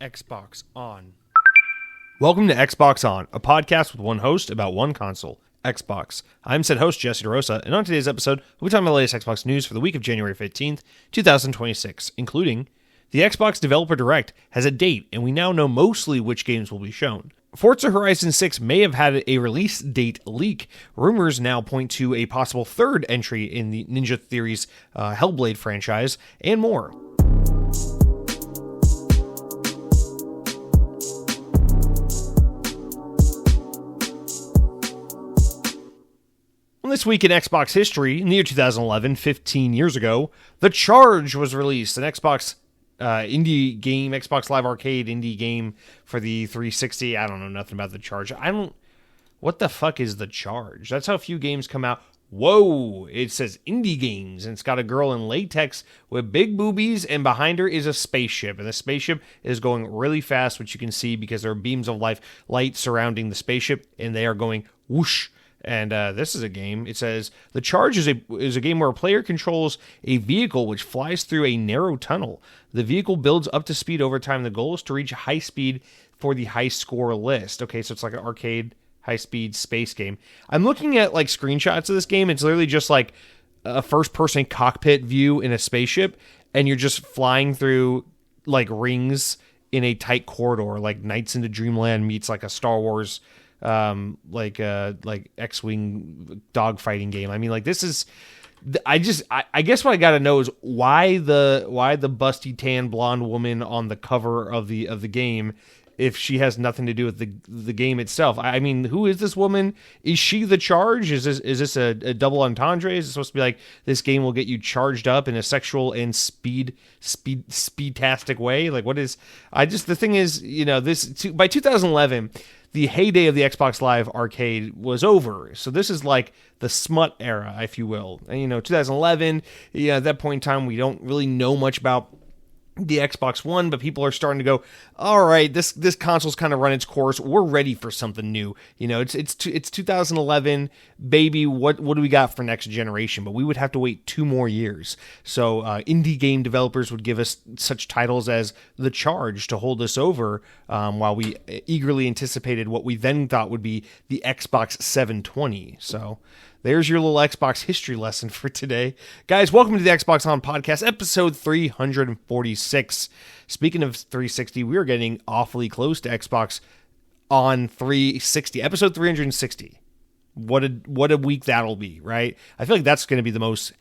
Xbox On. Welcome to Xbox On, a podcast with one host about one console, Xbox. I'm said host Jesse DeRosa, and on today's episode, we'll be talking about the latest Xbox news for the week of January 15th, 2026, including the Xbox Developer Direct has a date, and we now know mostly which games will be shown. Forza Horizon 6 may have had a release date leak. Rumors now point to a possible third entry in the Ninja Theory's Hellblade franchise, and more. This week in Xbox history, in the year 2011, 15 years ago, The Charge was released, an Xbox indie game, Xbox Live Arcade indie game for the 360. I don't know nothing about The Charge. What the fuck is The Charge? That's how few games come out. Whoa, it says indie games, and it's got a girl in latex with big boobies, and behind her is a spaceship, and the spaceship is going really fast, which you can see because there are beams of light surrounding the spaceship, and they are going whoosh. And this is a game. It says The Charge is a game where a player controls a vehicle which flies through a narrow tunnel. The vehicle builds up to speed over time. The goal is to reach high speed for the high score list. Okay, so it's like an arcade high-speed space game. I'm looking at like screenshots of this game. It's literally just like a first-person cockpit view in a spaceship, and you're just flying through like rings in a tight corridor, like Nights into Dreamland meets like a Star Wars like X-Wing dogfighting game. I mean, like, this is, I guess what I gotta know is why the busty tan blonde woman on the cover of the game, if she has nothing to do with the game itself. I mean, who is this woman? Is she The Charge? Is this a double entendre? Is it supposed to be like this game will get you charged up in a sexual and speedtastic way? Like, what is? The thing is, you know, by 2011. The heyday of the Xbox Live Arcade was over. So this is like the smut era, if you will. And, 2011, at that point in time, we don't really know much about the Xbox One, but people are starting to go, all right, this console's kind of run its course. We're ready for something new. It's 2011, baby. What do we got for next generation? But we would have to wait 2 more years. So indie game developers would give us such titles as The Charge to hold us over while we eagerly anticipated what we then thought would be the Xbox 720. So there's your little Xbox history lesson for today. Guys, welcome to the Xbox On Podcast, episode 346. Speaking of 360, we are getting awfully close to Xbox On 360, episode 360. What a week that'll be, right? I feel like that's going to be the most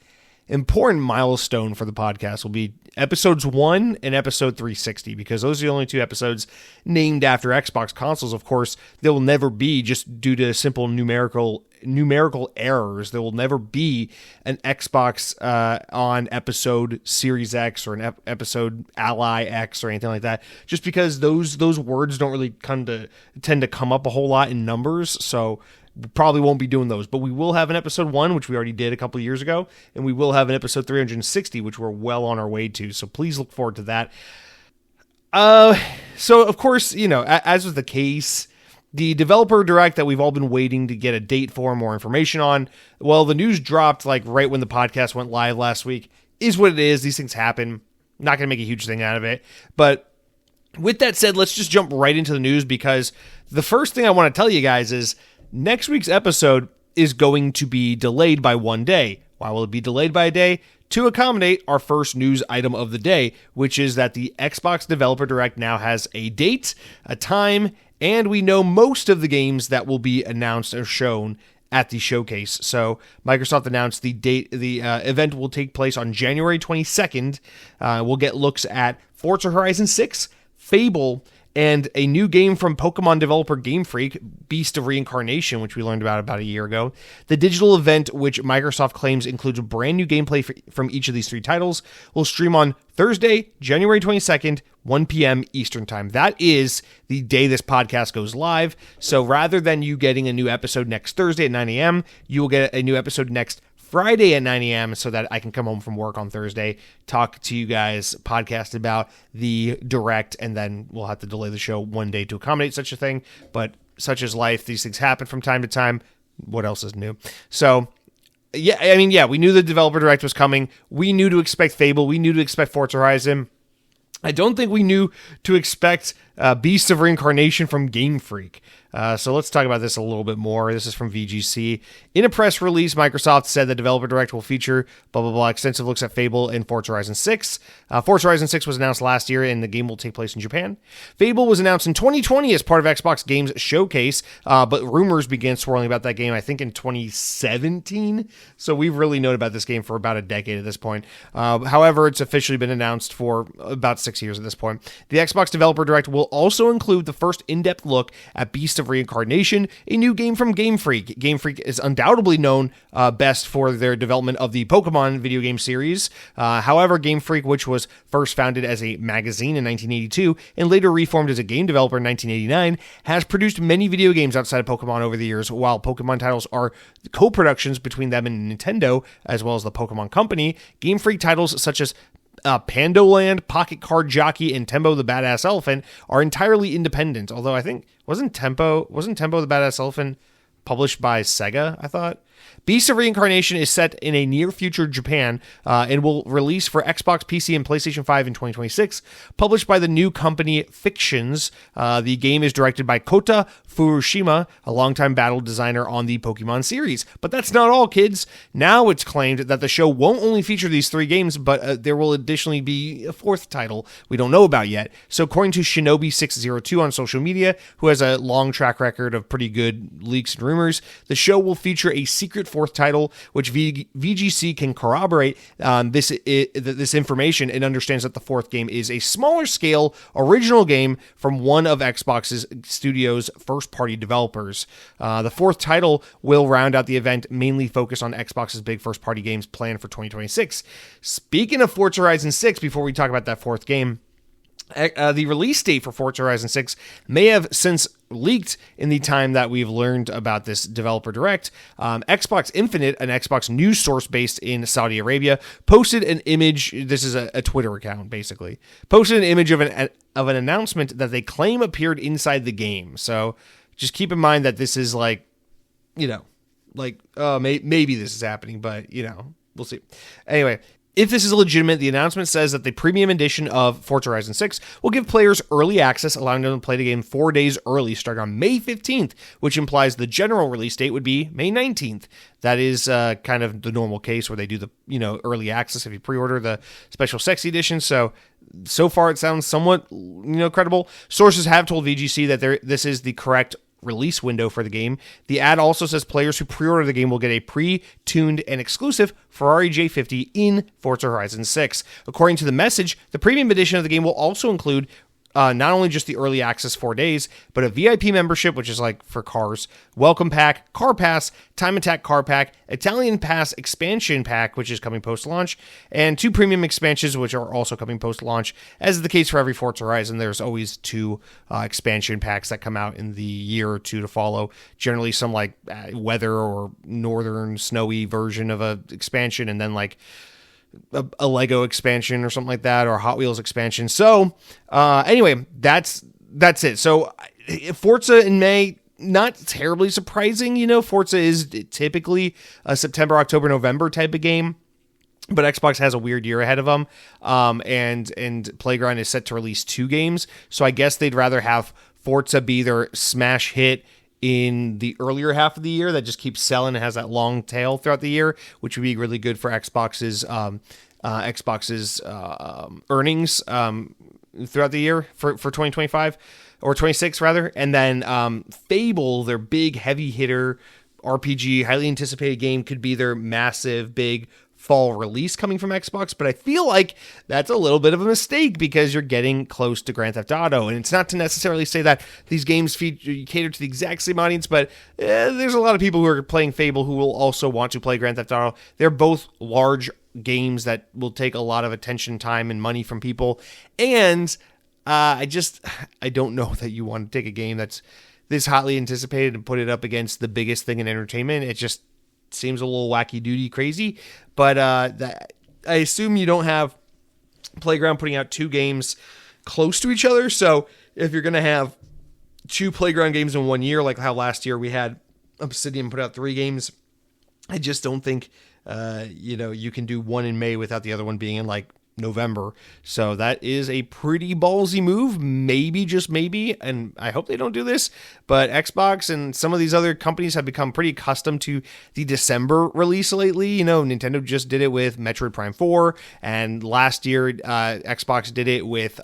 important milestone for the podcast will be episodes 1 and episode 360, because those are the only 2 episodes named after Xbox consoles. Of course, there will never be, just due to simple numerical errors, there will never be an Xbox on episode Series X or an episode Ally X or anything like that, just because those words don't really tend to come up a whole lot in numbers. So we probably won't be doing those, but we will have an episode 1, which we already did a couple of years ago, and we will have an episode 360, which we're well on our way to. So please look forward to that. So of course, as was the case, the developer direct that we've all been waiting to get a date for, more information on, well, the news dropped like right when the podcast went live last week. Is what it is. These things happen. Not going to make a huge thing out of it. But with that said, let's just jump right into the news, because the first thing I want to tell you guys is next week's episode is going to be delayed by 1 day. Why will it be delayed by a day? To accommodate our first news item of the day, which is that the Xbox Developer Direct now has a date, a time, and we know most of the games that will be announced or shown at the showcase. So Microsoft announced the date. The event will take place on January 22nd. We'll get looks at Forza Horizon 6, Fable, and a new game from Pokemon developer Game Freak, Beast of Reincarnation, which we learned about a year ago. The digital event, which Microsoft claims includes brand new gameplay from each of these 3 titles, will stream on Thursday, January 22nd, 1 p.m. Eastern Time. That is the day this podcast goes live. So rather than you getting a new episode next Thursday at 9 a.m., you will get a new episode next Friday at 9 a.m. so that I can come home from work on Thursday, talk to you guys, podcast about the direct, and then we'll have to delay the show 1 day to accommodate such a thing. But such is life. These things happen from time to time. What else is new? So we knew the developer direct was coming. We knew to expect Fable. We knew to expect Forza Horizon. I don't think we knew to expect Beasts of Reincarnation from Game Freak. So let's talk about this a little bit more. This is from VGC. In a press release, Microsoft said the Developer Direct will feature blah, blah, blah, extensive looks at Fable and Forza Horizon 6. Forza Horizon 6 was announced last year, and the game will take place in Japan. Fable was announced in 2020 as part of Xbox Games Showcase, but rumors began swirling about that game, I think, in 2017. So we've really known about this game for about a decade at this point. However, it's officially been announced for about 6 years at this point. The Xbox Developer Direct will also include the first in-depth look at Beast of Reincarnation, a new game from Game Freak. Game Freak is undoubtedly known best for their development of the Pokemon video game series. However, Game Freak, which was first founded as a magazine in 1982 and later reformed as a game developer in 1989, has produced many video games outside of Pokemon over the years. While Pokemon titles are co-productions between them and Nintendo, as well as the Pokemon Company, Game Freak titles such as Pandoland, Pocket Card Jockey, and Tembo the Badass Elephant are entirely independent. Although I think wasn't Tembo the Badass Elephant published by Sega, I thought. Beast of Reincarnation is set in a near future Japan and will release for Xbox, PC, and PlayStation 5 in 2026. Published by the new company Fictions, the game is directed by Kota Furushima, a longtime battle designer on the Pokemon series. But that's not all, kids. Now it's claimed that the show won't only feature these 3 games, but there will additionally be a 4th title we don't know about yet. So according to Shinobi602 on social media, who has a long track record of pretty good leaks and rumors, the show will feature a secret 4th title, which VGC can corroborate this information and understands that the 4th game is a smaller scale original game from one of Xbox's studio's first-party developers. The 4th title will round out the event, mainly focused on Xbox's big first-party games planned for 2026. Speaking of Forza Horizon 6, before we talk about that 4th game, the release date for Forza Horizon 6 may have since leaked in the time that we've learned about this Developer Direct. Xbox Infinite, an Xbox news source based in Saudi Arabia, posted an image. This is a Twitter account, basically. Posted an image of an announcement that they claim appeared inside the game. So just keep in mind that this is maybe this is happening, but we'll see. Anyway, if this is legitimate, the announcement says that the premium edition of Forza Horizon 6 will give players early access, allowing them to play the game 4 days early, starting on May 15th, which implies the general release date would be May 19th. That is kind of the normal case where they do the early access if you pre-order the special sexy edition. So far it sounds somewhat credible. Sources have told VGC that this is the correct release window for the game. The ad also says players who pre-order the game will get a pre-tuned and exclusive Ferrari J50 in Forza Horizon 6. According to the message, the premium edition of the game will also include not only just the early access 4 days, but a VIP membership, which is like for cars, welcome pack, car pass, time attack car pack, Italian pass expansion pack, which is coming post-launch, and 2 premium expansions, which are also coming post-launch. As is the case for every Forza Horizon, there's always 2 expansion packs that come out in the year or 2 to follow. Generally some weather or northern snowy version of a expansion, and then a Lego expansion or something like that, or a Hot Wheels expansion. So anyway, that's it. So Forza in May, not terribly surprising. Forza is typically a September, October, November type of game, but Xbox has a weird year ahead of them. And Playground is set to release 2 games. So I guess they'd rather have Forza be their smash hit in the earlier half of the year that just keeps selling and has that long tail throughout the year, which would be really good for Xbox's earnings throughout the year for 2025 or 26 rather. And then Fable, their big heavy hitter RPG, highly anticipated game, could be their massive big fall release coming from Xbox, but I feel like that's a little bit of a mistake because you're getting close to Grand Theft Auto, and it's not to necessarily say that these games cater to the exact same audience, but there's a lot of people who are playing Fable who will also want to play Grand Theft Auto. They're both large games that will take a lot of attention, time, and money from people, and I don't know that you want to take a game that's this hotly anticipated and put it up against the biggest thing in entertainment. It just seems a little wacky doody crazy, but I assume you don't have Playground putting out 2 games close to each other. So if you're going to have 2 Playground games in 1 year, like how last year we had Obsidian put out 3 games, I just don't think you can do one in May without the other one being in November. So that is a pretty ballsy move, maybe, just maybe, and I hope they don't do this, but Xbox and some of these other companies have become pretty accustomed to the December release lately. You know, Nintendo just did it with Metroid Prime 4, and last year Xbox did it with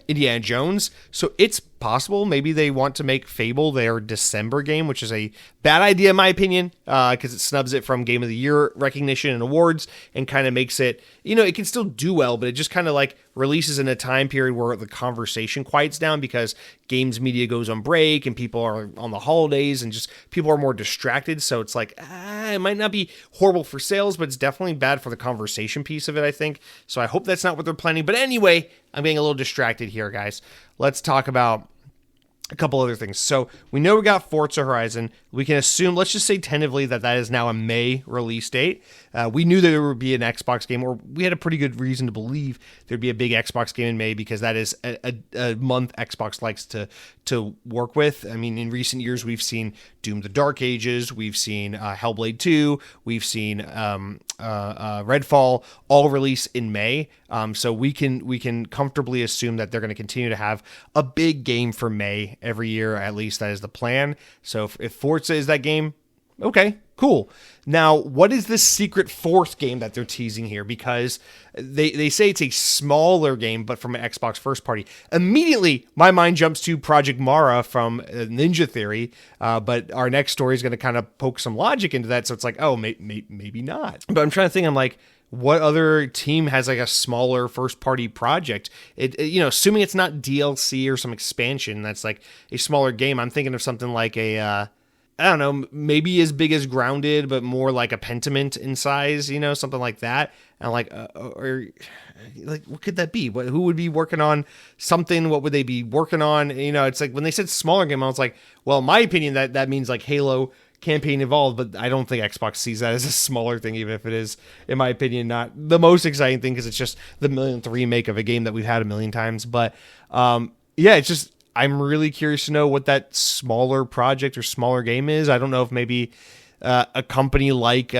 Indiana Jones. So it's possible maybe they want to make Fable their December game, which is a bad idea in my opinion, because it snubs it from Game of the Year recognition and awards and kind of makes it, you know, it can still do well, but it just kind of like releases in a time period where the conversation quiets down because games media goes on break and people are on the holidays and just people are more distracted. So it's like, it might not be horrible for sales, but it's definitely bad for the conversation piece of it, I think. So I hope that's not what they're planning. But anyway, I'm getting a little distracted here, guys. Let's talk about a couple other things. So we know we got Forza Horizon. We can assume, let's just say tentatively, that is now a May release date. We knew that there would be an Xbox game, or we had a pretty good reason to believe there'd be a big Xbox game in May because that is a month Xbox likes to work with. I mean, in recent years, we've seen Doom: The Dark Ages, we've seen Hellblade 2, we've seen Redfall all release in May. So we can comfortably assume that they're going to continue to have a big game for May every year. At least that is the plan. So if Forza is that game, okay, cool. Now, what is this secret fourth game that they're teasing here? Because they say it's a smaller game, but from an Xbox first party. Immediately, my mind jumps to Project Mara from Ninja Theory, but our next story is going to kind of poke some logic into that, so it's like, oh, maybe not. But I'm trying to think, I'm like, what other team has like a smaller first party project? You know, assuming it's not DLC or some expansion, that's like a smaller game. I'm thinking of something like a, I don't know, maybe as big as Grounded, but more like a Pentiment in size, you know, something like that. And like, or like, what could that be? Who would be working on something? What would they be working on? You know, it's like when they said smaller game, I was like, well, in my opinion, that means like Halo campaign involved, but I don't think Xbox sees that as a smaller thing, even if it is, in my opinion, not the most exciting thing because it's just the millionth remake of a game that we've had a million times. But yeah, it's just, I'm really curious to know what that smaller project or smaller game is. I don't know if maybe a company like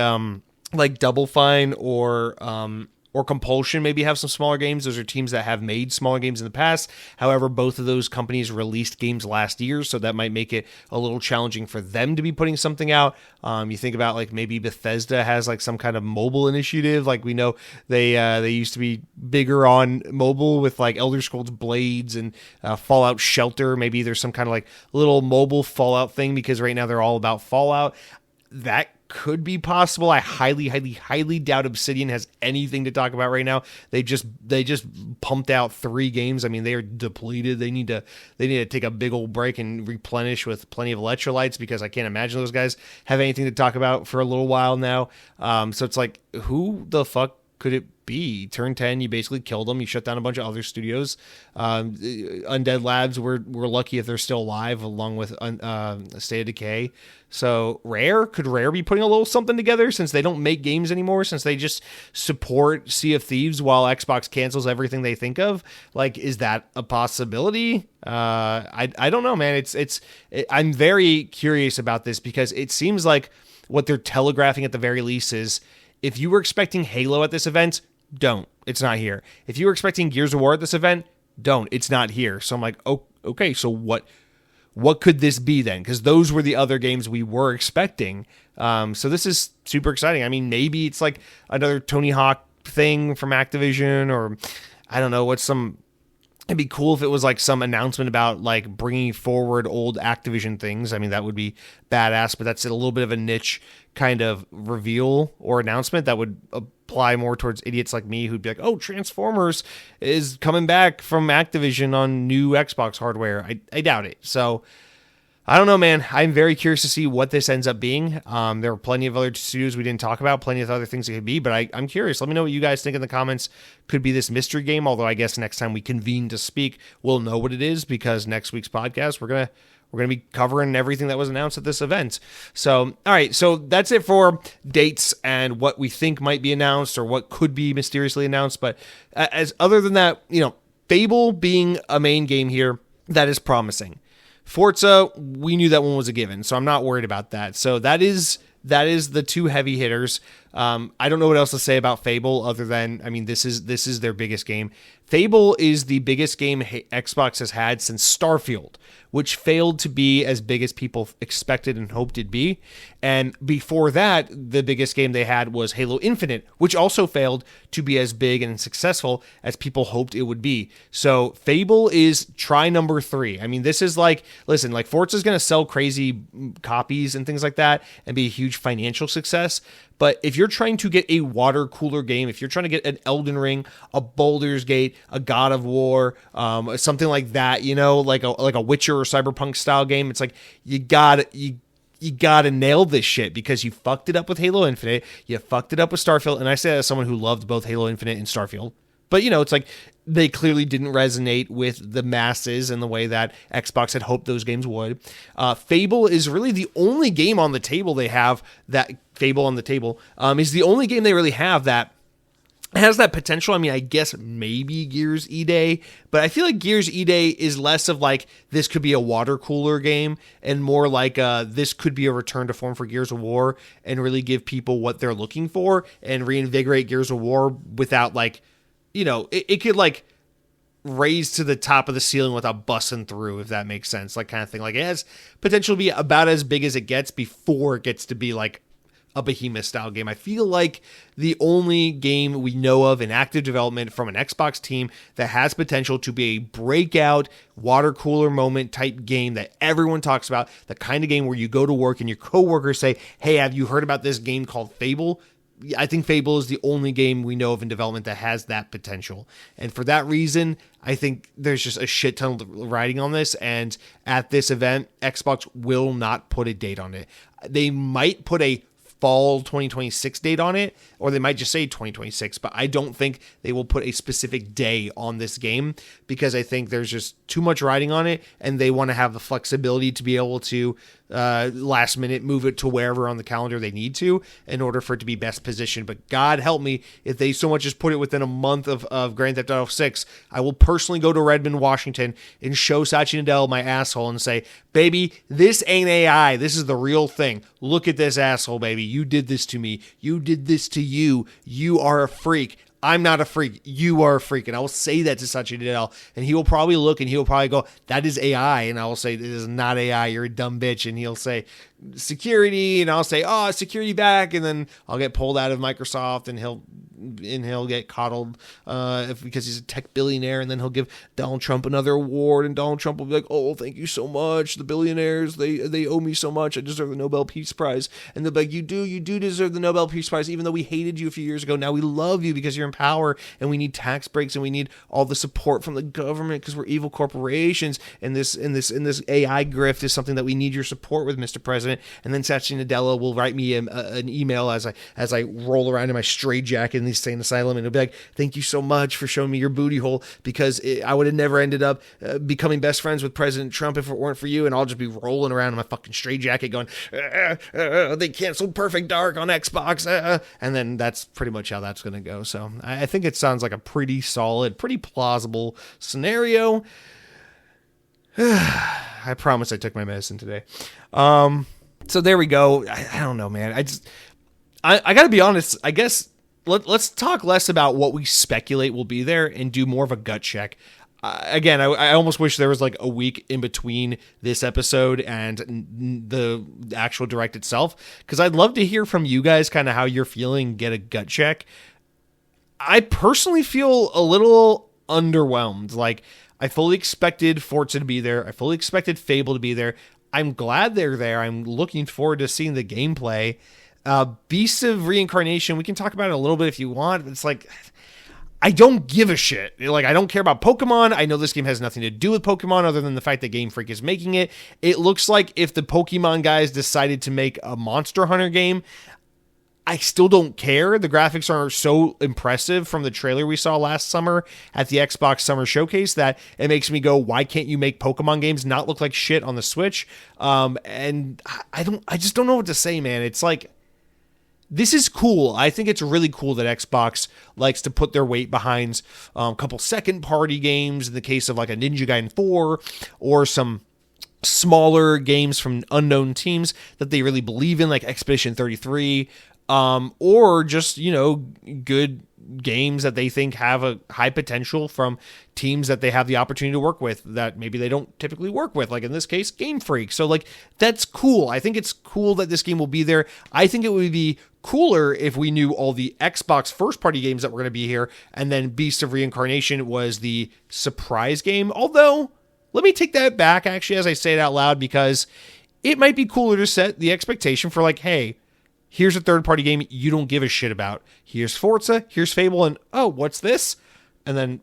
Double Fine or Compulsion maybe have some smaller games. Those are teams that have made smaller games in the past. However, both of those companies released games last year, so that might make it a little challenging for them to be putting something out. You think about like maybe Bethesda has like some kind of mobile initiative. Like we know they used to be bigger on mobile with like Elder Scrolls Blades and Fallout Shelter. Maybe there's some kind of like little mobile Fallout thing because right now they're all about Fallout. That could be possible. I highly doubt Obsidian has anything to talk about right now. They just pumped out 3 games. I mean, they are depleted. They need to take a big old break and replenish with plenty of electrolytes because I can't imagine those guys have anything to talk about for a little while now. So it's like, who the fuck could it be? Turn 10, you basically killed them. You shut down a bunch of other studios. Undead Labs, we're lucky if they're still alive, along with State of Decay. So could Rare be putting a little something together since they don't make games anymore, since they just support Sea of Thieves while Xbox cancels everything they think of? Like, is that a possibility? I don't know, man. I'm very curious about this because it seems like what they're telegraphing at the very least is, if you were expecting Halo at this event, don't. It's not here. If you were expecting Gears of War at this event, don't. It's not here. So I'm like, oh, okay, so what could this be then? Because those were the other games we were expecting. So this is super exciting. I mean, maybe it's like another Tony Hawk thing from Activision, or I don't know, it'd be cool if it was like some announcement about like bringing forward old Activision things. I mean, that would be badass, but that's a little bit of a niche kind of reveal or announcement that would apply more towards idiots like me who'd be like, oh, Transformers is coming back from Activision on new Xbox hardware. I doubt it. So I don't know, man. I'm very curious to see what this ends up being. There are plenty of other studios we didn't talk about, plenty of other things it could be, but I'm curious. Let me know what you guys think in the comments. Could be this mystery game, although I guess next time we convene to speak, we'll know what it is, because next week's podcast, we're going to be covering everything that was announced at this event. So, all right. So that's it for dates and what we think might be announced or what could be mysteriously announced. But as other than that, Fable being a main game here, that is promising. Forza, we knew that one was a given, so I'm not worried about that. So that is that is the two heavy hitters. I don't know what else to say about Fable other than, I mean, this is their biggest game. Fable is the biggest game Xbox has had since Starfield, which failed to be as big as people expected and hoped it'd be. And before that, the biggest game they had was Halo Infinite, which also failed to be as big and successful as people hoped it would be. So Fable is try number 3. I mean, this is like, listen, like Forza's going to sell crazy copies and things like that and be a huge financial success. But if you're trying to get a water cooler game, if you're trying to get an Elden Ring, a Baldur's Gate, a God of War, something like that, you know, like a Witcher or Cyberpunk style game, it's like you gotta nail this shit because you fucked it up with Halo Infinite, you fucked it up with Starfield, and I say that as someone who loved both Halo Infinite and Starfield. But, you know, it's like they clearly didn't resonate with the masses in the way that Xbox had hoped those games would. Fable is really the only game on the table they have that... Fable on the table is the only game they really have that has that potential. I mean, I guess maybe Gears E-Day, but I feel like Gears E-Day is less of like this could be a water cooler game and more like this could be a return to form for Gears of War and really give people what they're looking for and reinvigorate Gears of War without like, you know, it could like raise to the top of the ceiling without busting through, if that makes sense, like kind of thing. Like it has potential to be about as big as it gets before it gets to be like a behemoth style game. I feel like the only game we know of in active development from an Xbox team that has potential to be a breakout water cooler moment type game that everyone talks about, the kind of game where you go to work and your coworkers say, hey, have you heard about this game called Fable? I think Fable is the only game we know of in development that has that potential. And for that reason, I think there's just a shit ton of riding on this. And at this event, Xbox will not put a date on it. They might put a fall 2026 date on it, or they might just say 2026, but I don't think they will put a specific day on this game because I think there's just too much riding on it and they want to have the flexibility to be able to last minute move it to wherever on the calendar they need to in order for it to be best positioned. But God help me if they so much as put it within a month of Grand Theft Auto 6, I will personally go to Redmond, Washington and show Satya Nadella my asshole and say, baby, this ain't AI. This is the real thing. Look at this asshole, baby. You did this to me. You did this to you. You are a freak. I'm not a freak. You are a freak. And I will say that to Satya Nadella. And he will probably look and he will probably go, that is AI. And I will say, it is not AI. You're a dumb bitch. And he'll say, security. And I'll say, oh, security back. And then I'll get pulled out of Microsoft and he'll get coddled because he's a tech billionaire. And then he'll give Donald Trump another award. And Donald Trump will be like, oh, thank you so much. The billionaires, they owe me so much. I deserve the Nobel Peace Prize. And they'll be like, you do deserve the Nobel Peace Prize. Even though we hated you a few years ago, now we love you because you're in power and we need tax breaks and we need all the support from the government because we're evil corporations. And this AI grift is something that we need your support with, Mr. President. And then Satya Nadella will write me an email as I roll around in my straitjacket in the insane asylum, and it'll be like, thank you so much for showing me your booty hole because I would have never ended up becoming best friends with President Trump if it weren't for you. And I'll just be rolling around in my fucking straitjacket going, they canceled Perfect Dark on Xbox, and then that's pretty much how that's going to go. So I think it sounds like a pretty solid, pretty plausible scenario. I promise I took my medicine today. So there we go. I don't know, man. I got to be honest. I guess let's talk less about what we speculate will be there and do more of a gut check. Again, I almost wish there was like a week in between this episode and the actual direct itself, because I'd love to hear from you guys kind of how you're feeling, get a gut check. I personally feel a little underwhelmed. Like, I fully expected Forza to be there. I fully expected Fable to be there. I'm glad they're there. I'm looking forward to seeing the gameplay. Beasts of Reincarnation, we can talk about it a little bit if you want. It's like, I don't give a shit. Like, I don't care about Pokemon. I know this game has nothing to do with Pokemon other than the fact that Game Freak is making it. It looks like if the Pokemon guys decided to make a Monster Hunter game, I still don't care. The graphics are so impressive from the trailer we saw last summer at the Xbox Summer Showcase that it makes me go, why can't you make Pokemon games not look like shit on the Switch? And I just don't know what to say, man. It's like, this is cool. I think it's really cool that Xbox likes to put their weight behind a couple second party games in the case of like a Ninja Gaiden 4 or some smaller games from unknown teams that they really believe in, like Expedition 33, or just, good games that they think have a high potential from teams that they have the opportunity to work with that maybe they don't typically work with, like in this case, Game Freak. So like, that's cool. I think it's cool that this game will be there. I think it would be cooler if we knew all the Xbox first party games that were going to be here, and then Beast of Reincarnation was the surprise game. Although, let me take that back actually as I say it out loud, because it might be cooler to set the expectation for like, hey, here's a third-party game you don't give a shit about. Here's Forza, here's Fable, and oh, what's this? And then,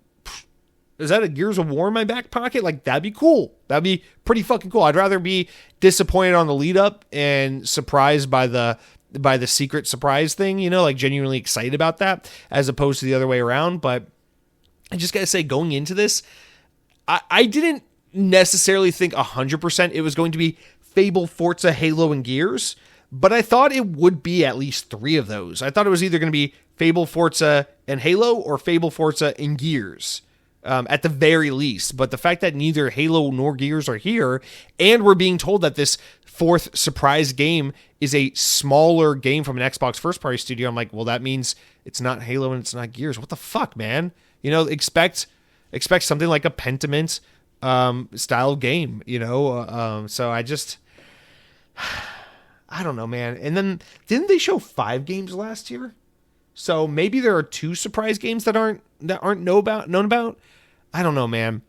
is that a Gears of War in my back pocket? Like, that'd be cool. That'd be pretty fucking cool. I'd rather be disappointed on the lead-up and surprised by the secret surprise thing, like genuinely excited about that, as opposed to the other way around. But I just gotta say, going into this, I didn't necessarily think 100% it was going to be Fable, Forza, Halo, and Gears, but I thought it would be at least 3 of those. I thought it was either going to be Fable, Forza, and Halo, or Fable, Forza, and Gears, at the very least. But the fact that neither Halo nor Gears are here, and we're being told that this 4th surprise game is a smaller game from an Xbox first-party studio, I'm like, well, that means it's not Halo and it's not Gears. What the fuck, man? Expect something like a Pentiment style game, so I don't know, man. And then didn't they show 5 games last year? So maybe there are 2 surprise games that aren't known about. I don't know, man.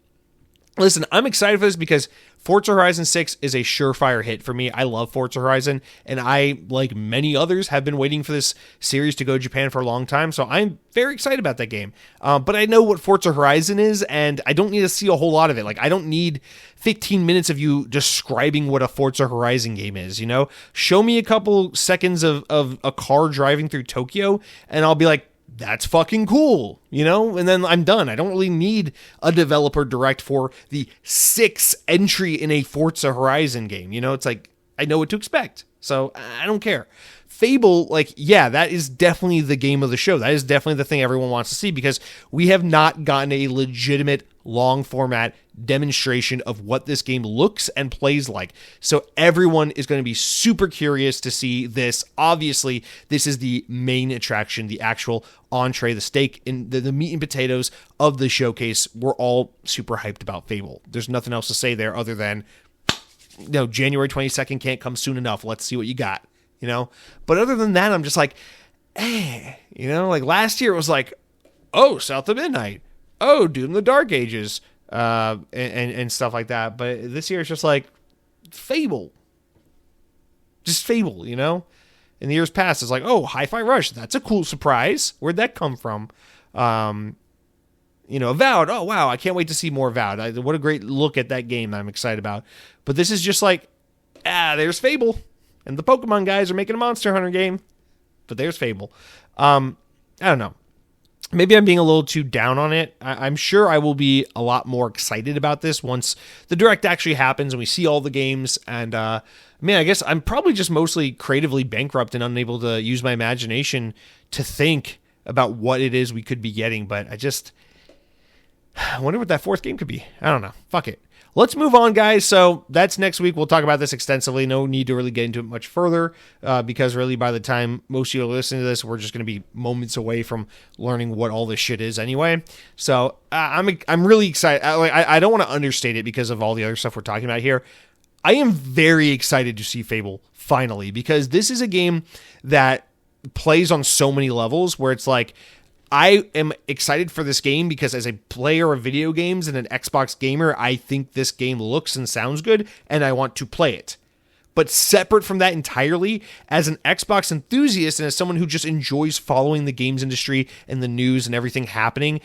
Listen, I'm excited for this because Forza Horizon 6 is a surefire hit for me. I love Forza Horizon, and I, like many others, have been waiting for this series to go to Japan for a long time, so I'm very excited about that game. But I know what Forza Horizon is, and I don't need to see a whole lot of it. Like, I don't need 15 minutes of you describing what a Forza Horizon game is, Show me a couple seconds of a car driving through Tokyo, and I'll be like, that's fucking cool, and then I'm done. I don't really need a developer direct for the 6th entry in a Forza Horizon game. It's like, I know what to expect, so I don't care. Fable, that is definitely the game of the show. That is definitely the thing everyone wants to see, because we have not gotten a legitimate long format demonstration of what this game looks and plays like. So everyone is going to be super curious to see this. Obviously, this is the main attraction, the actual entree, the steak, in the meat and potatoes of the showcase. We're all super hyped about Fable. There's nothing else to say there other than, January 22nd can't come soon enough. Let's see what you got. But other than that, I'm just like, like last year it was like, oh, South of Midnight, oh, Doom the Dark Ages, and stuff like that. But this year it's just like Fable, In the years past, it's like, oh, Hi-Fi Rush, that's a cool surprise. Where'd that come from? Avowed, oh wow, I can't wait to see more Avowed. What a great look at that game that I'm excited about. But this is just like, there's Fable. And the Pokemon guys are making a Monster Hunter game. But there's Fable. I don't know. Maybe I'm being a little too down on it. I'm sure I will be a lot more excited about this once the Direct actually happens and we see all the games. And, I guess I'm probably just mostly creatively bankrupt and unable to use my imagination to think about what it is we could be getting. But I wonder what that 4th game could be. I don't know. Fuck it. Let's move on, guys. So that's next week. We'll talk about this extensively. No need to really get into it much further, because really by the time most of you are listening to this, we're just going to be moments away from learning what all this shit is anyway. So I'm really excited. I don't want to understate it because of all the other stuff we're talking about here. I am very excited to see Fable finally, because this is a game that plays on so many levels where it's like, I am excited for this game because as a player of video games and an Xbox gamer, I think this game looks and sounds good and I want to play it. But separate from that entirely, as an Xbox enthusiast and as someone who just enjoys following the games industry and the news and everything happening,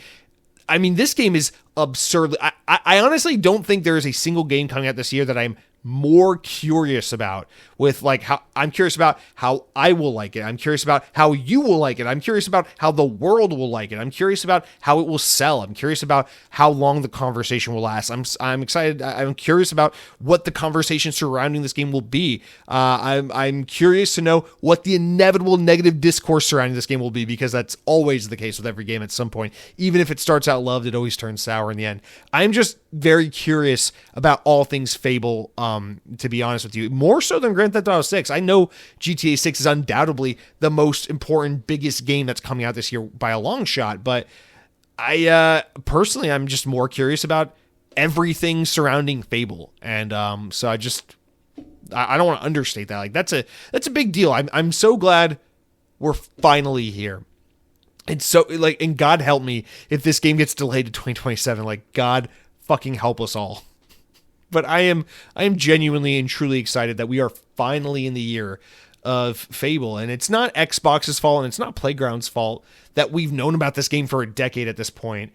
this game is absurd. I honestly don't think there is a single game coming out this year that I'm more curious about, with how I'm curious about how I will like it. I'm curious about how you will like it. I'm curious about how the world will like it. I'm curious about how it will sell. I'm curious about how long the conversation will last. I'm excited. I'm curious about what the conversation surrounding this game will be. I'm curious to know what the inevitable negative discourse surrounding this game will be, because that's always the case with every game at some point. Even if it starts out loved, it always turns sour in the end. I'm just very curious about all things Fable. to be honest with you. More so than Grand Theft Auto 6. I know GTA 6 is undoubtedly the most important, biggest game that's coming out this year by a long shot, but I personally, I'm just more curious about everything surrounding Fable. And so I don't want to understate that. Like that's a big deal. I'm so glad we're finally here. And so and God help me if this game gets delayed to 2027. Like God fucking help us all. But I am genuinely and truly excited that we are finally in the year of Fable, and it's not Xbox's fault and it's not Playground's fault that we've known about this game for a decade at this point,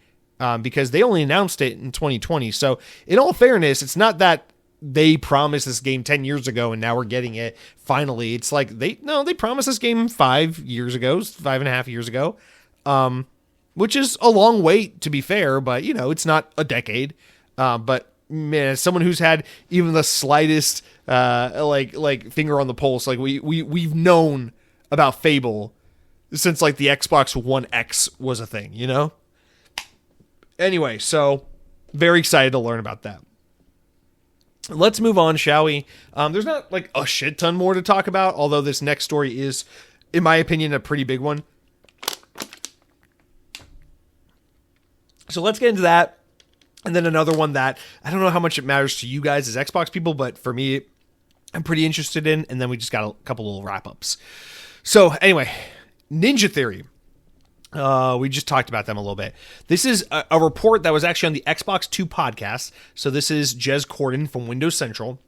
because they only announced it in 2020. So in all fairness, it's not that they promised this game 10 years ago and now we're getting it finally. It's like they promised this game 5 years ago, 5.5 years ago, which is a long wait to be fair, but it's not a decade. But man, as someone who's had even the slightest like finger on the pulse, like we've known about Fable since like the Xbox One X was a thing, Anyway, so very excited to learn about that. Let's move on, shall we? There's not like a shit ton more to talk about, although this next story is, in my opinion, a pretty big one. So let's get into that. And then another one that I don't know how much it matters to you guys as Xbox people, but for me, I'm pretty interested in. And then we just got a couple little wrap-ups. So anyway, Ninja Theory. We just talked about them a little bit. This is a report that was actually on the Xbox 2 podcast. So this is Jez Corden from Windows Central.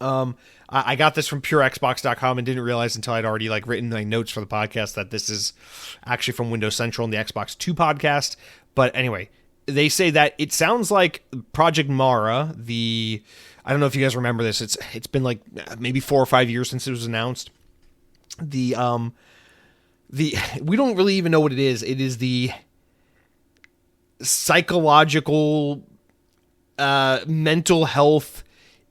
I got this from purexbox.com and didn't realize until I'd already written my notes for the podcast that this is actually from Windows Central and the Xbox 2 podcast. But anyway, they say that it sounds like Project Mara, I don't know if you guys remember this. It's been like maybe 4 or 5 years since it was announced. We don't really even know what it is. It is the psychological, mental health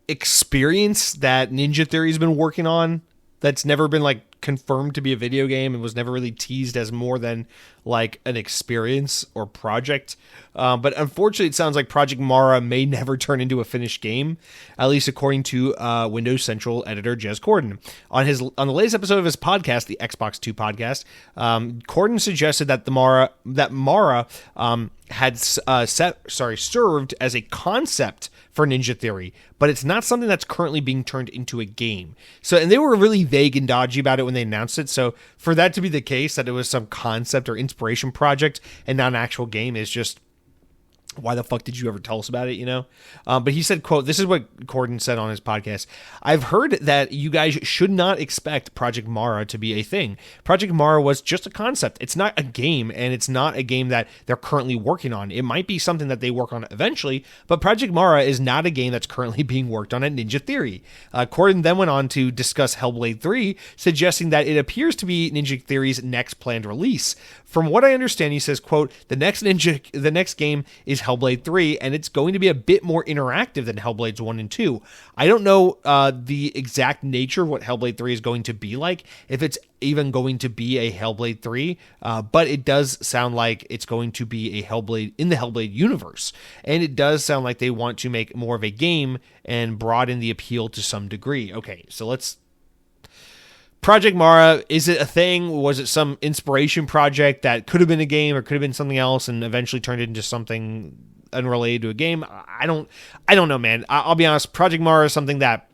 experience that Ninja Theory's been working on. That's never been confirmed to be a video game and was never really teased as more than an experience or project. But unfortunately, it sounds like Project Mara may never turn into a finished game, at least according to Windows Central editor Jez Corden. On the latest episode of his podcast, the Xbox 2 podcast, Corden suggested that Mara had served as a concept for Ninja Theory, but it's not something that's currently being turned into a game. So, and they were really vague and dodgy about it when they announced it. So for that to be the case, that it was some concept or inspiration project and not an actual game, is just, why the fuck did you ever tell us about it, But he said, quote, this is what Corden said on his podcast. I've heard that you guys should not expect Project Mara to be a thing. Project Mara was just a concept. It's not a game, and it's not a game that they're currently working on. It might be something that they work on eventually, but Project Mara is not a game that's currently being worked on at Ninja Theory. Corden then went on to discuss Hellblade 3, suggesting that it appears to be Ninja Theory's next planned release. From what I understand, he says, quote, the next game is Hellblade 3, and it's going to be a bit more interactive than Hellblades 1 and 2. I don't know the exact nature of what Hellblade 3 is going to be like, if it's even going to be a Hellblade 3, but it does sound like it's going to be a Hellblade in the Hellblade universe, and it does sound like they want to make more of a game and broaden the appeal to some degree. Okay, so let's... Project Mara, is it a thing? Was it some inspiration project that could have been a game or could have been something else and eventually turned into something unrelated to a game? I don't know, man. I'll be honest. Project Mara is something that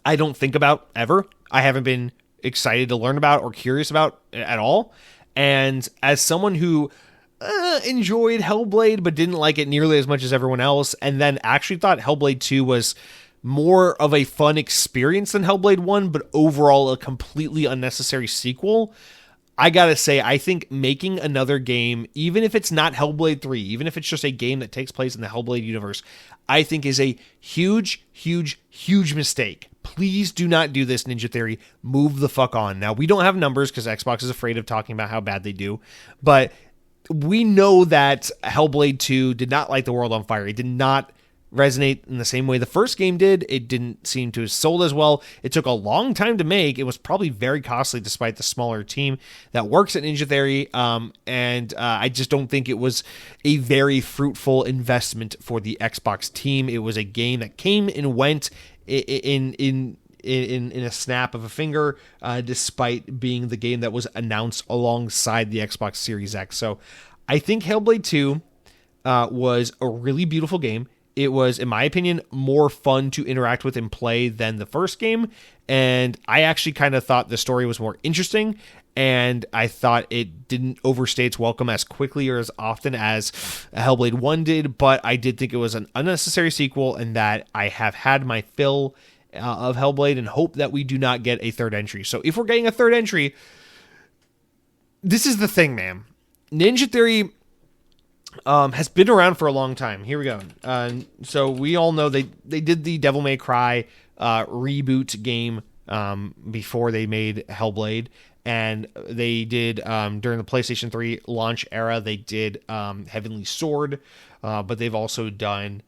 I don't think about ever. I haven't been excited to learn about or curious about at all. And as someone who enjoyed Hellblade but didn't like it nearly as much as everyone else, and then actually thought Hellblade 2 was more of a fun experience than Hellblade 1, but overall a completely unnecessary sequel, I gotta say, I think making another game, even if it's not Hellblade 3, even if it's just a game that takes place in the Hellblade universe, I think is a huge, huge, huge mistake. Please do not do this, Ninja Theory. Move the fuck on. Now, we don't have numbers because Xbox is afraid of talking about how bad they do, but we know that Hellblade 2 did not light the world on fire. It did not resonate in the same way the first game did. It didn't seem to have sold as well. It took a long time to make. It was probably very costly despite the smaller team that works at Ninja Theory. And I just don't think it was a very fruitful investment for the Xbox team. It was a game that came and went. in a snap of a finger, despite being the game that was announced alongside the Xbox Series X. So I think Hellblade 2 was a really beautiful game. It was, in my opinion, more fun to interact with and play than the first game. And I actually kind of thought the story was more interesting. And I thought it didn't overstay its welcome as quickly or as often as Hellblade 1 did. But I did think it was an unnecessary sequel, and that I have had my fill of Hellblade and hope that we do not get a third entry. So if we're getting a third entry, this is the thing, man. Ninja Theory has been around for a long time. Here we go. So we all know they did the Devil May Cry reboot game before they made Hellblade, and they did during the PlayStation 3 launch era. They did Heavenly Sword, but they've also done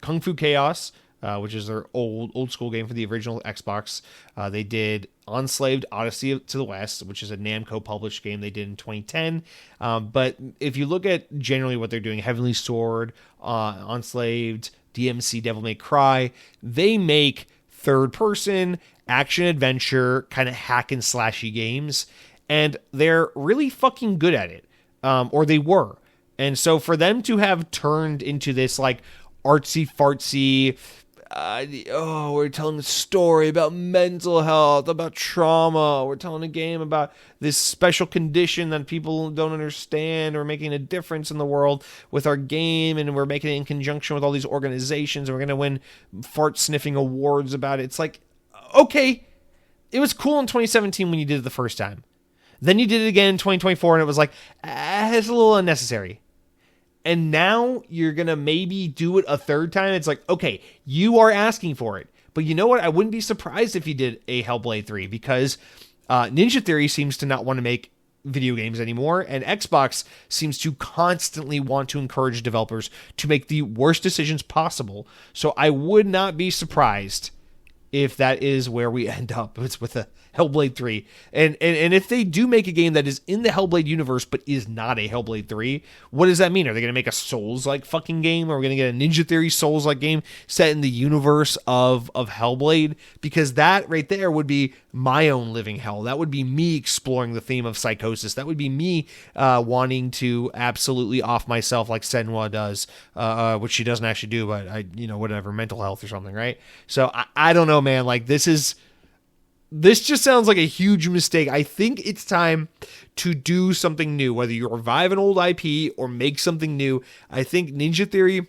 Kung Fu Chaos, which is their old school game for the original Xbox. They did Enslaved Odyssey to the West, which is a Namco published game they did in 2010. But if you look at generally what they're doing, Heavenly Sword, Enslaved, DMC, Devil May Cry, they make third-person action-adventure kind of hack and slashy games, and they're really fucking good at it, or they were. And so for them to have turned into this like artsy-fartsy, we're telling a story about mental health, about trauma. We're telling a game about this special condition that people don't understand. We're making a difference in the world with our game, and we're making it in conjunction with all these organizations, and we're going to win fart-sniffing awards about it. It's like, okay, it was cool in 2017 when you did it the first time. Then you did it again in 2024, and it was like, it's a little unnecessary. And now you're going to maybe do it a third time. It's like, okay, you are asking for it. But you know what? I wouldn't be surprised if you did a Hellblade 3, because Ninja Theory seems to not want to make video games anymore, and Xbox seems to constantly want to encourage developers to make the worst decisions possible. So I would not be surprised if that is where we end up. It's with a Hellblade 3. And if they do make a game that is in the Hellblade universe but is not a Hellblade 3, what does that mean? Are they going to make a Souls-like fucking game? Or are we going to get a Ninja Theory Souls-like game set in the universe of Hellblade? Because that right there would be my own living hell. That would be me exploring the theme of psychosis. That would be me wanting to absolutely off myself like Senua does, which she doesn't actually do, but whatever, mental health or something, right? So I don't know, man. Like, this just sounds like a huge mistake. I think it's time to do something new, whether you revive an old IP or make something new. I think Ninja Theory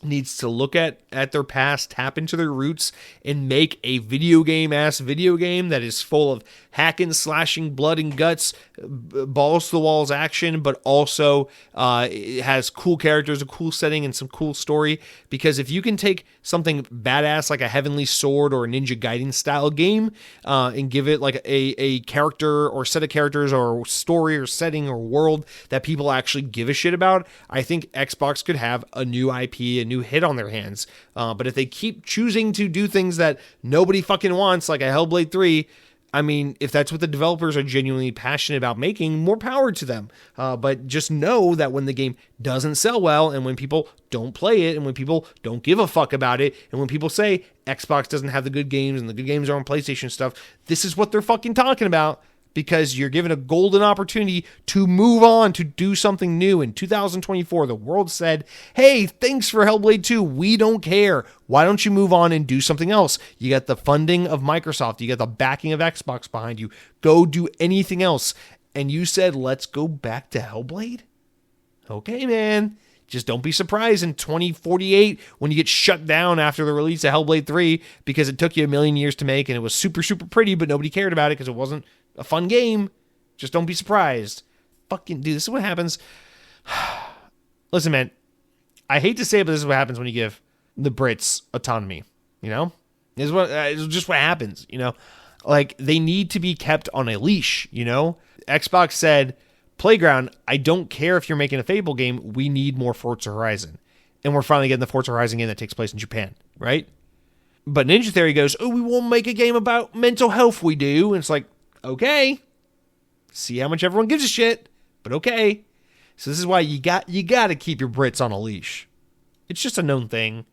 needs to look at their past, tap into their roots, and make a video game that is full of hacking, slashing, blood and guts, balls to the walls action, but also it has cool characters, a cool setting, and some cool story. Because if you can take something badass like a Heavenly Sword or a Ninja Gaiden style game and give it like a character or set of characters or story or setting or world that people actually give a shit about, I think Xbox could have a new IP, a new hit on their hands. But if they keep choosing to do things that nobody fucking wants, like a Hellblade 3, I mean, if that's what the developers are genuinely passionate about making, more power to them. But just know that when the game doesn't sell well, and when people don't play it, and when people don't give a fuck about it, and when people say Xbox doesn't have the good games and the good games are on PlayStation stuff, this is what they're fucking talking about. Because you're given a golden opportunity to move on, to do something new. In 2024, the world said, hey, thanks for Hellblade 2. We don't care. Why don't you move on and do something else? You got the funding of Microsoft. You got the backing of Xbox behind you. Go do anything else. And you said, let's go back to Hellblade? Okay, man. Just don't be surprised in 2048 when you get shut down after the release of Hellblade 3 because it took you a million years to make and it was super, super pretty, but nobody cared about it because it wasn't a fun game. Just don't be surprised. Fucking dude, this is what happens. Listen, man, I hate to say it, but this is what happens when you give the Brits autonomy, you know? This is just what happens, you know? Like, they need to be kept on a leash, you know? Xbox said, Playground, I don't care if you're making a Fable game, we need more Forza Horizon. And we're finally getting the Forza Horizon game that takes place in Japan, right? But Ninja Theory goes, we won't make a game about mental health, we do. And it's like, okay. See how much everyone gives a shit, but okay. So this is why you got to keep your Brits on a leash. It's just a known thing.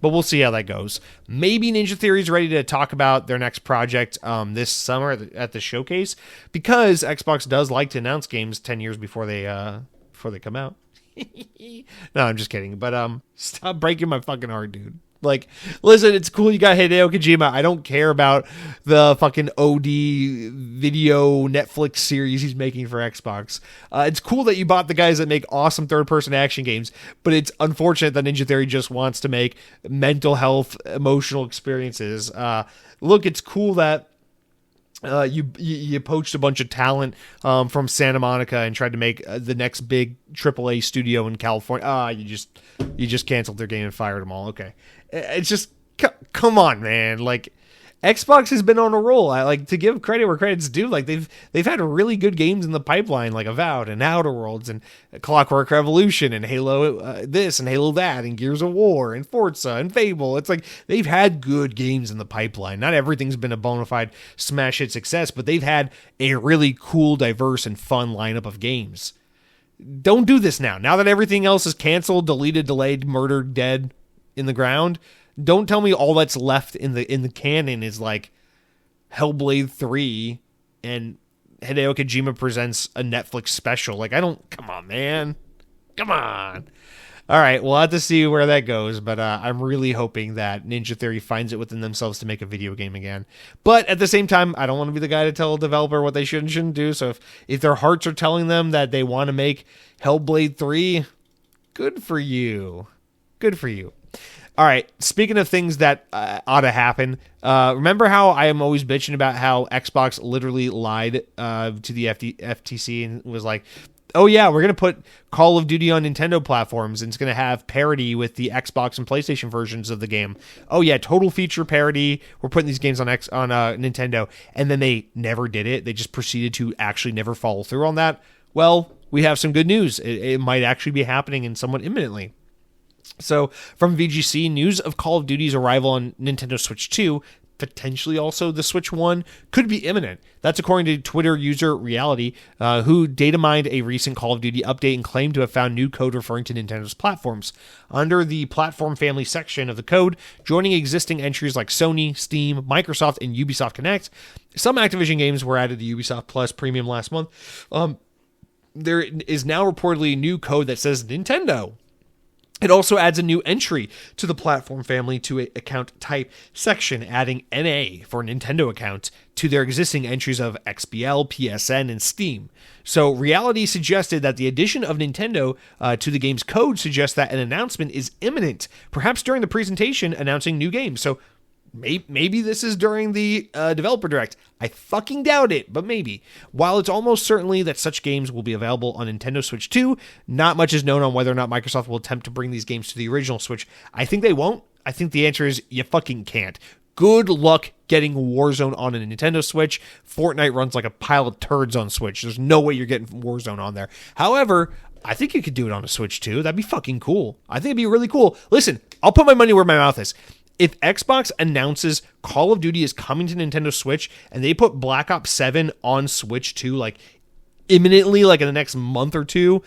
But we'll see how that goes. Maybe Ninja Theory is ready to talk about their next project this summer at the showcase, because Xbox does like to announce games 10 years before they come out. No, I'm just kidding. But stop breaking my fucking heart, dude. Like, listen, it's cool you got Hideo Kojima. I don't care about the fucking OD video Netflix series he's making for Xbox. It's cool that you bought the guys that make awesome third-person action games, but it's unfortunate that Ninja Theory just wants to make mental health, emotional experiences. Look, it's cool that you poached a bunch of talent from Santa Monica and tried to make the next big AAA studio in California. You just canceled their game and fired them all. Okay, it's just come on, man. Like, Xbox has been on a roll. I like to give credit where credit's due. Like, they've had really good games in the pipeline, like Avowed and Outer Worlds and Clockwork Revolution and Halo this and Halo that and Gears of War and Forza and Fable. It's like they've had good games in the pipeline. Not everything's been a bona fide smash hit success, but they've had a really cool, diverse, and fun lineup of games. Don't do this now. Now that everything else is canceled, deleted, delayed, murdered, dead, in the ground, don't tell me all that's left in the canon is like Hellblade 3 and Hideo Kojima presents a Netflix special. Like, come on, man. Come on. All right, we'll have to see where that goes, but I'm really hoping that Ninja Theory finds it within themselves to make a video game again. But at the same time, I don't want to be the guy to tell a developer what they should and shouldn't do, so if their hearts are telling them that they want to make Hellblade 3, good for you. Good for you. All right, speaking of things that ought to happen, remember how I am always bitching about how Xbox literally lied to the FTC and was like, oh yeah, we're going to put Call of Duty on Nintendo platforms and it's going to have parity with the Xbox and PlayStation versions of the game. Oh yeah, total feature parity. We're putting these games on Nintendo. And then they never did it. They just proceeded to actually never follow through on that. Well, we have some good news. It might actually be happening and somewhat imminently. So, from VGC, news of Call of Duty's arrival on Nintendo Switch 2, potentially also the Switch 1, could be imminent. That's according to Twitter user Reality, who data mined a recent Call of Duty update and claimed to have found new code referring to Nintendo's platforms. Under the platform family section of the code, joining existing entries like Sony, Steam, Microsoft, and Ubisoft Connect, some Activision games were added to Ubisoft Plus Premium last month. There is now reportedly new code that says Nintendo. It also adds a new entry to the platform family to a account type section, adding NA for Nintendo account to their existing entries of XBL, PSN, and Steam. So Reality suggested that the addition of Nintendo to the game's code suggests that an announcement is imminent, perhaps during the presentation announcing new games. So maybe this is during the developer direct. I fucking doubt it, but maybe. While it's almost certainly that such games will be available on Nintendo Switch 2, not much is known on whether or not Microsoft will attempt to bring these games to the original Switch. I think they won't. I think the answer is you fucking can't. Good luck getting Warzone on a Nintendo Switch. Fortnite runs like a pile of turds on Switch. There's no way you're getting Warzone on there. However, I think you could do it on a Switch too. That'd be fucking cool. I think it'd be really cool. Listen, I'll put my money where my mouth is. If Xbox announces Call of Duty is coming to Nintendo Switch and they put Black Ops 7 on Switch 2, like imminently, like in the next month or two,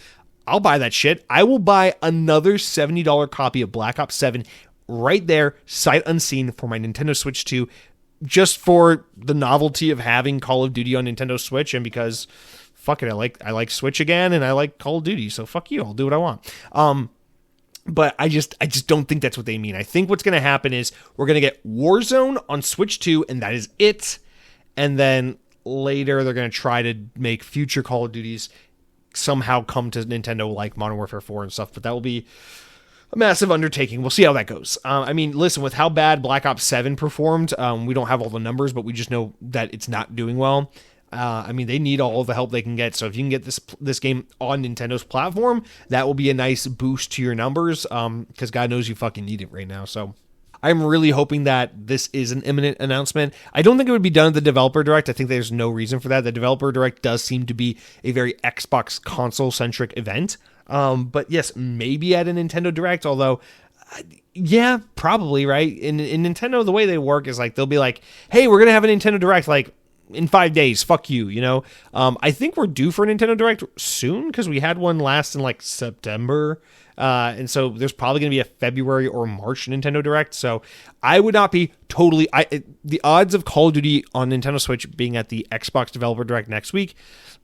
I'll buy that shit. I will buy another $70 copy of Black Ops 7 right there, sight unseen, for my Nintendo Switch 2, just for the novelty of having Call of Duty on Nintendo Switch, and because, fuck it, I like Switch again, and I like Call of Duty, so fuck you, I'll do what I want. But I just don't think that's what they mean. I think what's going to happen is we're going to get Warzone on Switch 2, and that is it. And then later they're going to try to make future Call of Duties somehow come to Nintendo, like Modern Warfare 4 and stuff. But that will be a massive undertaking. We'll see how that goes. I mean, listen, with how bad Black Ops 7 performed, we don't have all the numbers, but we just know that it's not doing well. I mean, they need all the help they can get. So if you can get this game on Nintendo's platform, that will be a nice boost to your numbers, because God knows you fucking need it right now. So I'm really hoping that this is an imminent announcement. I don't think it would be done at the Developer Direct. I think there's no reason for that. The Developer Direct does seem to be a very Xbox console-centric event. But yes, maybe at a Nintendo Direct, although... yeah, probably, right? In Nintendo, the way they work is like, they'll be like, hey, we're going to have a Nintendo Direct, like, in 5 days, fuck you, you know? I think we're due for a Nintendo Direct soon, because we had one last in, like, September, And so there's probably going to be a February or March Nintendo Direct. So I would not be totally... the odds of Call of Duty on Nintendo Switch being at the Xbox Developer Direct next week,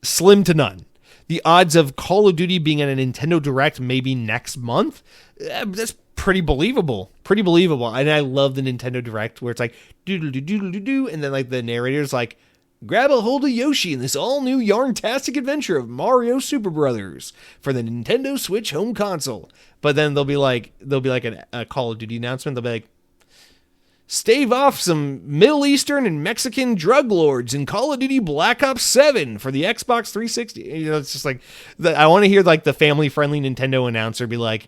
slim to none. The odds of Call of Duty being at a Nintendo Direct maybe next month, that's pretty believable. Pretty believable. And I love the Nintendo Direct where it's like, doodle-doo-doodle-doo-doo, and then like the narrator's like, grab a hold of Yoshi in this all-new yarn-tastic adventure of Mario Super Brothers for the Nintendo Switch home console. But then there'll be like a Call of Duty announcement. They'll be like, stave off some Middle Eastern and Mexican drug lords in Call of Duty Black Ops 7 for the Xbox 360. You know, it's just like, I want to hear like the family-friendly Nintendo announcer be like,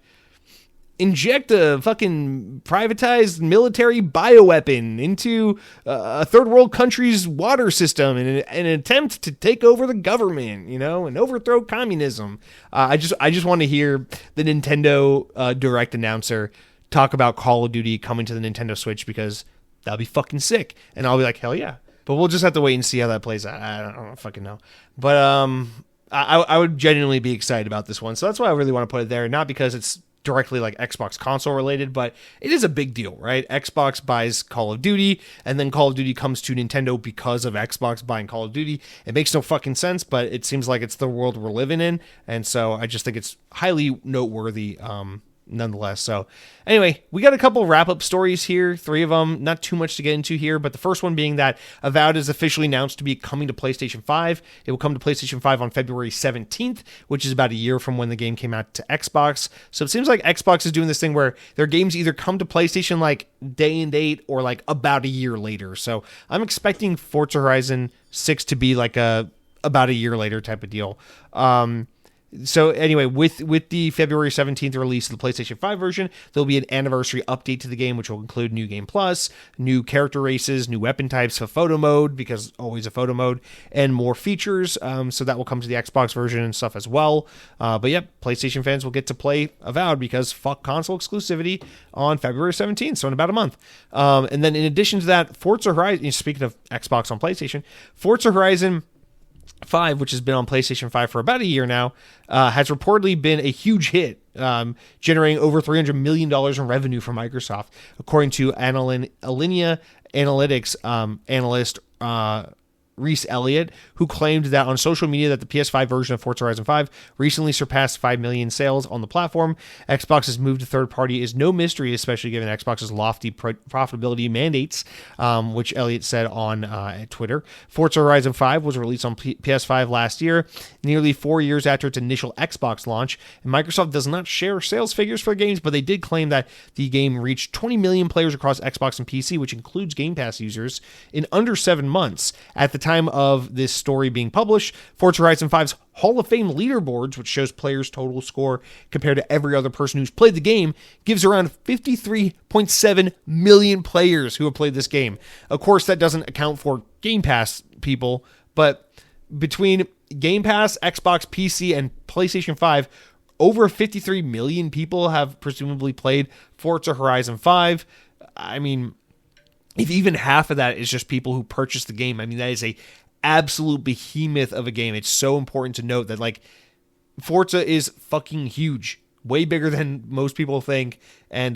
inject a fucking privatized military bioweapon into a third world country's water system in an attempt to take over the government, you know, and overthrow communism. I just want to hear the Nintendo Direct announcer talk about Call of Duty coming to the Nintendo Switch, because that'll be fucking sick. And I'll be like, hell yeah. But we'll just have to wait and see how that plays out. I don't fucking know. But I would genuinely be excited about this one. So that's why I really want to put it there. Not because it's directly like Xbox console related, but it is a big deal, right? Xbox buys Call of Duty, and then Call of Duty comes to Nintendo because of Xbox buying Call of Duty. It makes no fucking sense, but it seems like it's the world we're living in. And so I just think it's highly noteworthy, nonetheless. So anyway, we got a couple wrap-up stories here, 3 of them, not too much to get into here, but the first one being that Avowed is officially announced to be coming to PlayStation 5. It will come to PlayStation 5 on February 17th, which is about a year from when the game came out to Xbox. So it seems like Xbox is doing this thing where their games either come to PlayStation like day and date or like about a year later. So I'm expecting Forza Horizon 6 to be like about a year later type of deal. So anyway, with the February 17th release of the PlayStation 5 version, there'll be an anniversary update to the game, which will include new game plus, new character races, new weapon types, a photo mode, because always a photo mode, and more features. So that will come to the Xbox version and stuff as well. But yep, PlayStation fans will get to play Avowed, because fuck console exclusivity on February 17th, so in about a month. And then in addition to that, Forza Horizon, speaking of Xbox on PlayStation, Forza Horizon 5, which has been on PlayStation 5 for about a year now, has reportedly been a huge hit, generating over $300 million in revenue for Microsoft, according to Alinea Analytics analyst Reese Elliott, who claimed that on social media that the PS5 version of Forza Horizon 5 recently surpassed 5 million sales on the platform. Xbox's move to third party is no mystery, especially given Xbox's lofty profitability mandates, which Elliott said on Twitter. Forza Horizon 5 was released on PS5 last year, nearly 4 years after its initial Xbox launch, and Microsoft does not share sales figures for the games, but they did claim that the game reached 20 million players across Xbox and PC, which includes Game Pass users, in under 7 months. At the time of this story being published, Forza Horizon 5's Hall of Fame leaderboards, which shows players' total score compared to every other person who's played the game, gives around 53.7 million players who have played this game. Of course, that doesn't account for Game Pass people, but between Game Pass, Xbox, PC, and PlayStation 5, over 53 million people have presumably played Forza Horizon 5. I mean, if even half of that is just people who purchased the game, I mean, that is a absolute behemoth of a game. It's so important to note that, like, Forza is fucking huge, way bigger than most people think, and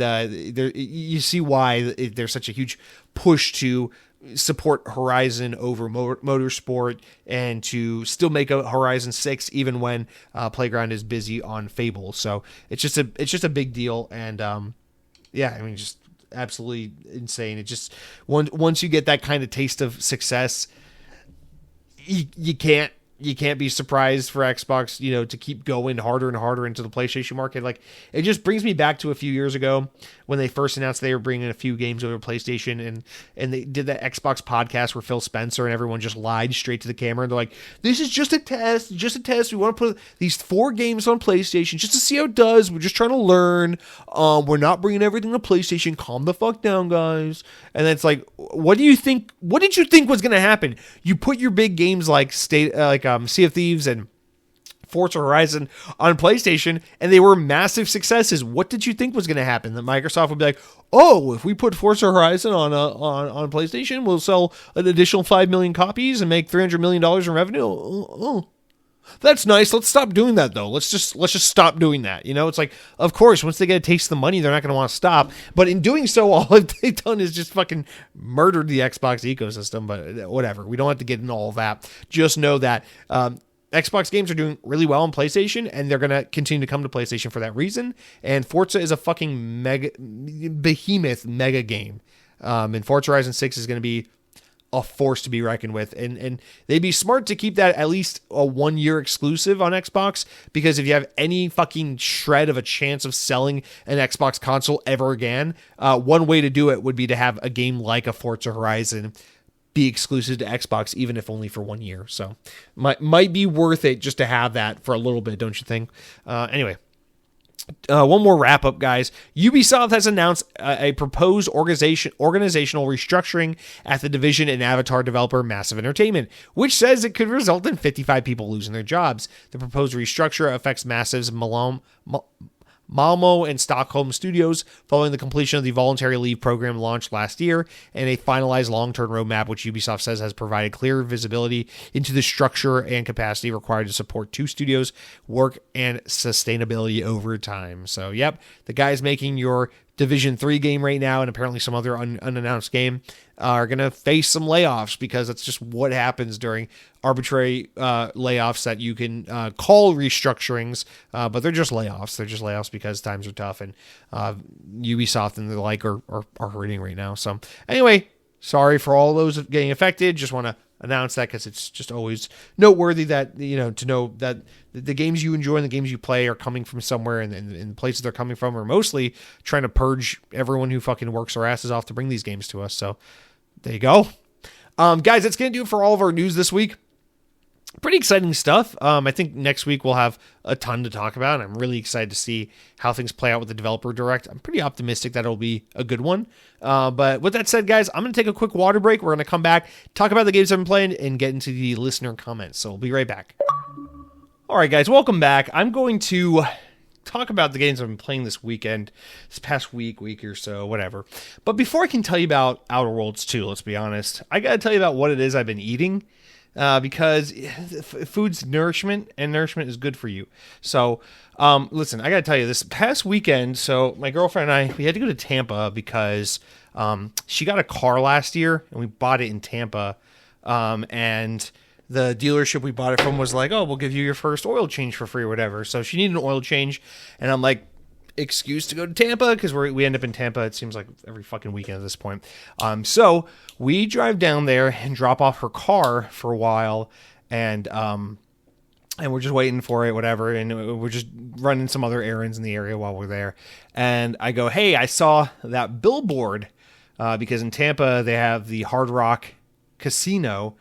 you see why there's such a huge push to support Horizon over Motorsport, and to still make a Horizon 6 even when Playground is busy on Fable. So it's just a big deal, and yeah, I mean, just absolutely insane. It just, once you get that kind of taste of success, you can't be surprised for Xbox, you know, to keep going harder and harder into the PlayStation market. Like, it just brings me back to a few years ago when they first announced they were bringing a few games over to PlayStation, and they did that Xbox podcast where Phil Spencer and everyone just lied straight to the camera. And they're like, this is just a test. We want to put these 4 games on PlayStation just to see how it does. We're just trying to learn. We're not bringing everything to PlayStation. Calm the fuck down, guys. And it's like, what did you think was going to happen? You put your big games like Sea of Thieves and Forza Horizon on PlayStation, and they were massive successes. What did you think was going to happen? That Microsoft would be like, oh, if we put Forza Horizon on PlayStation, we'll sell an additional 5 million copies and make $300 million in revenue. That's nice. Let's stop doing that though. Let's just stop doing that. It's like, of course, once they get a taste of the money, they're not going to want to stop. But in doing so, all they've done is just fucking murdered the Xbox ecosystem. But whatever, we don't have to get into all of that. Just know that Xbox games are doing really well on PlayStation, and they're going to continue to come to PlayStation for that reason. And Forza is a fucking behemoth mega game. And Forza Horizon 6 is going to be a force to be reckoned with, and they'd be smart to keep that at least a 1-year exclusive on Xbox, because if you have any fucking shred of a chance of selling an Xbox console ever again, one way to do it would be to have a game like a Forza Horizon be exclusive to Xbox, even if only for 1 year. So might be worth it just to have that for a little bit, don't you think? Anyway. One more wrap up, guys. Ubisoft has announced a proposed organizational restructuring at the Division and Avatar developer Massive Entertainment, which says it could result in 55 people losing their jobs. The proposed restructure affects Massive's Malmo and Stockholm studios following the completion of the voluntary leave program launched last year and a finalized long-term roadmap, which Ubisoft says has provided clear visibility into the structure and capacity required to support two studios' work and sustainability over time. So, yep, the guys making your Division 3 game right now, and apparently some other unannounced game, are going to face some layoffs, because that's just what happens during arbitrary layoffs that you can call restructurings, but they're just layoffs. They're just layoffs because times are tough, and Ubisoft and the like are hurting right now. So anyway, sorry for all those getting affected. Just want to announce that, because it's just always noteworthy that, to know that the games you enjoy and the games you play are coming from somewhere, and the places they're coming from are mostly trying to purge everyone who fucking works their asses off to bring these games to us. So there you go. Guys, that's going to do it for all of our news this week. Pretty exciting stuff. I think next week we'll have a ton to talk about, and I'm really excited to see how things play out with the developer direct. I'm pretty optimistic that it'll be a good one. But with that said, guys, I'm going to take a quick water break. We're going to come back, talk about the games I've been playing, and get into the listener comments. So we'll be right back. All right, guys, welcome back. I'm going to talk about the games I've been playing this past week or so, whatever. But before I can tell you about Outer Worlds 2, let's be honest, I got to tell you about what it is I've been eating. Because food's nourishment, and nourishment is good for you. So, listen, I got to tell you, this past weekend, so my girlfriend and I, we had to go to Tampa because she got a car last year, and we bought it in Tampa. And the dealership we bought it from was like, oh, we'll give you your first oil change for free or whatever. So she needed an oil change, and I'm like, excuse to go to Tampa, because we end up in Tampa, it seems like every fucking weekend at this point. So we drive down there and drop off her car for a while, and we're just waiting for it, whatever, and we're just running some other errands in the area while we're there. And I go, hey, I saw that billboard, because in Tampa they have the Hard Rock Casino.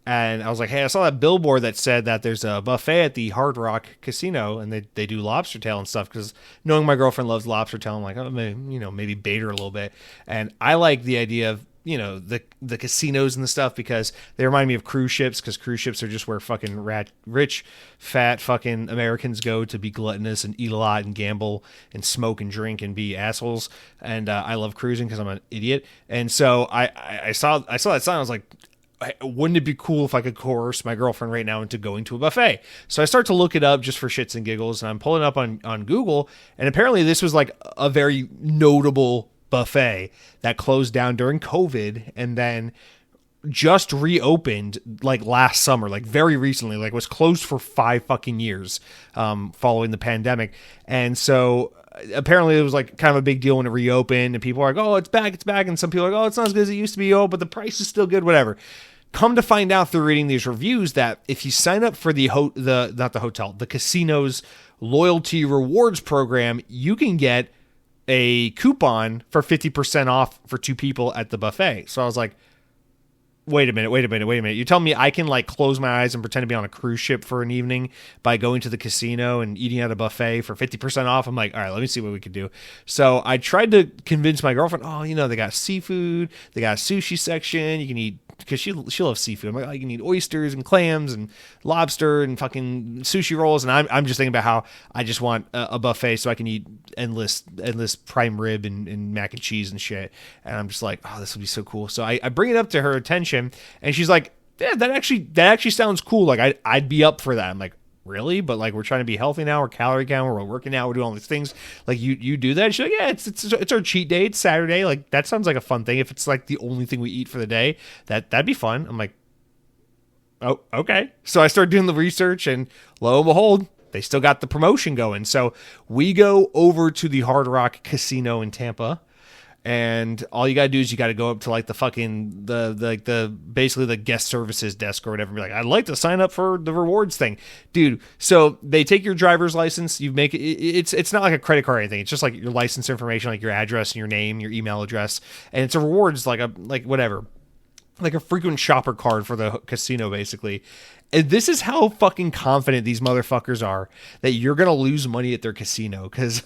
And I was like, hey, I saw that billboard that said that there's a buffet at the Hard Rock Casino, and they do lobster tail and stuff, because knowing my girlfriend loves lobster tail, I'm like, oh, maybe bait her a little bit. And I like the idea of, the casinos and the stuff, because they remind me of cruise ships, because cruise ships are just where fucking rich, fat fucking Americans go to be gluttonous and eat a lot and gamble and smoke and drink and be assholes. And I love cruising because I'm an idiot. And so I saw that sign. I was like, wouldn't it be cool if I could coerce my girlfriend right now into going to a buffet? So I start to look it up just for shits and giggles, and I'm pulling up on Google, and apparently this was like a very notable buffet that closed down during COVID and then just reopened like last summer, like very recently, like was closed for 5 fucking years following the pandemic. And so apparently it was like kind of a big deal when it reopened, and people are like, oh, it's back. And some people are like, oh, it's not as good as it used to be. Oh, but the price is still good, whatever. Come to find out through reading these reviews that if you sign up for the casino's loyalty rewards program, you can get a coupon for 50% off for 2 people at the buffet. So I was like, wait a minute. You tell me I can like close my eyes and pretend to be on a cruise ship for an evening by going to the casino and eating at a buffet for 50% off? I'm like, all right, let me see what we can do. So I tried to convince my girlfriend, oh, they got seafood, they got a sushi section, you can eat, because she loves seafood. I'm like, oh, you can eat oysters and clams and lobster and fucking sushi rolls. And I'm just thinking about how I just want a buffet so I can eat endless prime rib and mac and cheese and shit. And I'm just like, oh, this would be so cool. So I bring it up to her attention, and she's like, yeah, that actually sounds cool. Like I'd be up for that. I'm like, really? But like, we're trying to be healthy now. We're calorie counting. We're working out. We're doing all these things. Like, you do that? She's like, yeah, it's our cheat day. It's Saturday. Like, that sounds like a fun thing. If it's like the only thing we eat for the day, that'd be fun. I'm like, oh, okay. So I started doing the research, and lo and behold, they still got the promotion going. So we go over to the Hard Rock Casino in Tampa. And all you gotta do is you gotta go up to like the fucking the basically the guest services desk or whatever and be like, I'd like to sign up for the rewards thing, dude. So they take your driver's license, you make it's not like a credit card or anything. It's just like your license information, like your address and your name, your email address, and it's a rewards like whatever, like a frequent shopper card for the casino basically. And this is how fucking confident these motherfuckers are that you're gonna lose money at their casino, because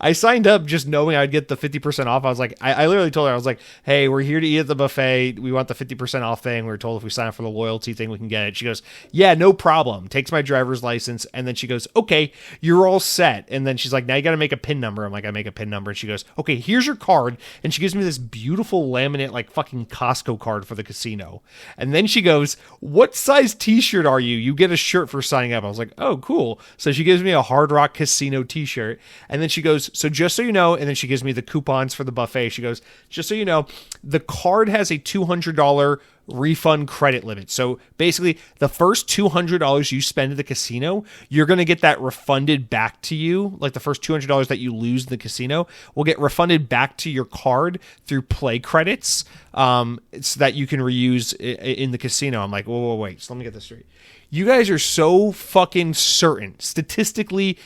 I signed up just knowing I'd get the 50% off. I was like, I literally told her, I was like, hey, we're here to eat at the buffet. We want the 50% off thing. We were told if we sign up for the loyalty thing, we can get it. She goes, yeah, no problem. Takes my driver's license. And then she goes, okay, you're all set. And then she's like, now you got to make a PIN number. I'm like, I make a PIN number. And she goes, okay, here's your card. And she gives me this beautiful laminate, like fucking Costco card for the casino. And then she goes, what size t-shirt are you? You get a shirt for signing up. I was like, oh, cool. So she gives me a Hard Rock Casino t-shirt. And then she goes, so just so you know, and then she gives me the coupons for the buffet. She goes, just so you know, the card has a $200 refund credit limit. So basically, the first $200 you spend at the casino, you're going to get that refunded back to you. Like the first $200 that you lose in the casino will get refunded back to your card through play credits, so that you can reuse in the casino. I'm like, whoa, wait. So let me get this straight. You guys are so fucking certain, statistically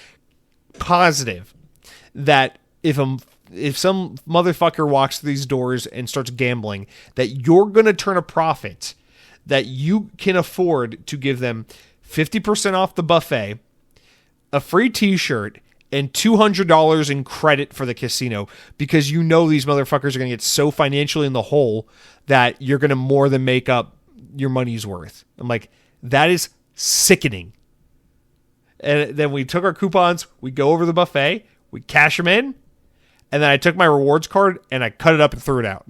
positive, that if some motherfucker walks through these doors and starts gambling, that you're going to turn a profit, that you can afford to give them 50% off the buffet, a free t-shirt, and $200 in credit for the casino, because you know these motherfuckers are going to get so financially in the hole that you're going to more than make up your money's worth. I'm like, that is sickening. And then we took our coupons, we go over the buffet, we cash them in, and then I took my rewards card and I cut it up and threw it out.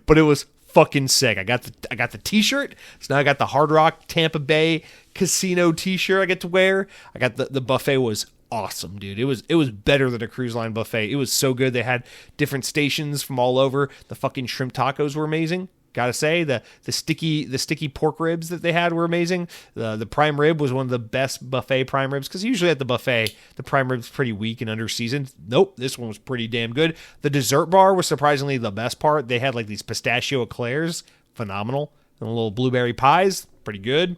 But it was fucking sick. I got the t-shirt, so now I got the Hard Rock Tampa Bay Casino t-shirt I get to wear. I got the buffet was awesome, dude. It was better than a cruise line buffet. It was so good. They had different stations from all over. The fucking shrimp tacos were amazing. Gotta say, the sticky pork ribs that they had were amazing. The prime rib was one of the best buffet prime ribs, because usually at the buffet the prime rib's pretty weak and under seasoned. Nope, this one was pretty damn good. The dessert bar was surprisingly the best part. They had like these pistachio eclairs, phenomenal, and little blueberry pies, pretty good.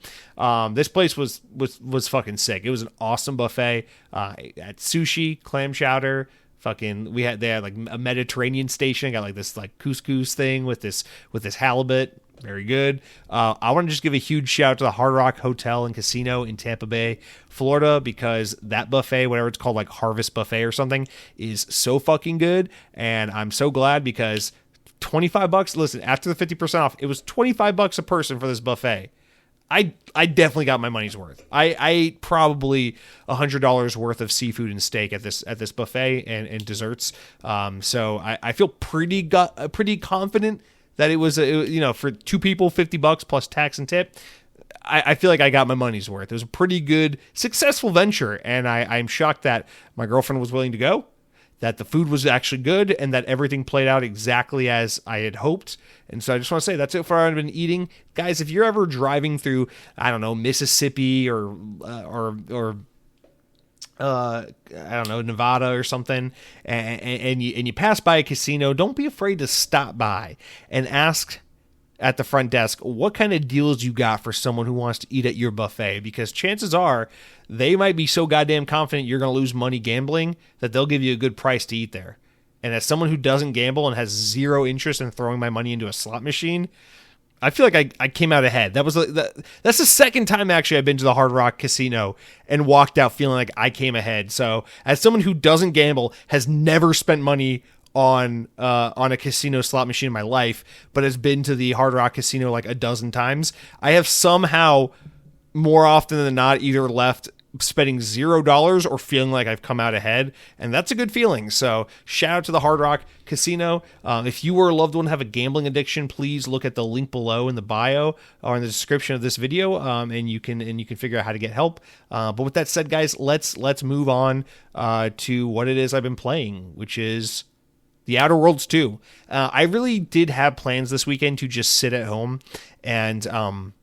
This place was fucking sick. It was an awesome buffet. At sushi, clam chowder. They had like a Mediterranean station. I got like this like couscous thing with this halibut. Very good. I want to just give a huge shout out to the Hard Rock Hotel and Casino in Tampa Bay, Florida, because that buffet, whatever it's called, like Harvest Buffet or something, is so fucking good. And I'm so glad, because $25. Listen, after the 50% off, it was $25 a person for this buffet. I definitely got my money's worth. I ate probably $100 worth of seafood and steak at this buffet and desserts. So I feel pretty confident that it was for two people, $50 plus tax and tip. I feel like I got my money's worth. It was a pretty good, successful venture, and I'm shocked that my girlfriend was willing to go, that the food was actually good, and that everything played out exactly as I had hoped. And so I just want to say that's it for what I've been eating. Guys, if you're ever driving through, I don't know, Mississippi or I don't know, Nevada or something, and you pass by a casino, don't be afraid to stop by and ask at the front desk what kind of deals you got for someone who wants to eat at your buffet, because chances are they might be so goddamn confident you're going to lose money gambling that they'll give you a good price to eat there. And as someone who doesn't gamble and has zero interest in throwing my money into a slot machine, I feel like I came out ahead. That's the second time actually I've been to the Hard Rock Casino and walked out feeling like I came ahead. So as someone who doesn't gamble, has never spent money on a casino slot machine in my life, but has been to the Hard Rock Casino like a dozen times, I have somehow more often than not either left spending $0 or feeling like I've come out ahead, and that's a good feeling. So shout out to the Hard Rock Casino. If you or a loved one have a gambling addiction, please look at the link below in the bio or in the description of this video, and you can figure out how to get help. But with that said, guys, let's move on to what it is I've been playing, which is The Outer Worlds 2. I really did have plans this weekend to just sit at home and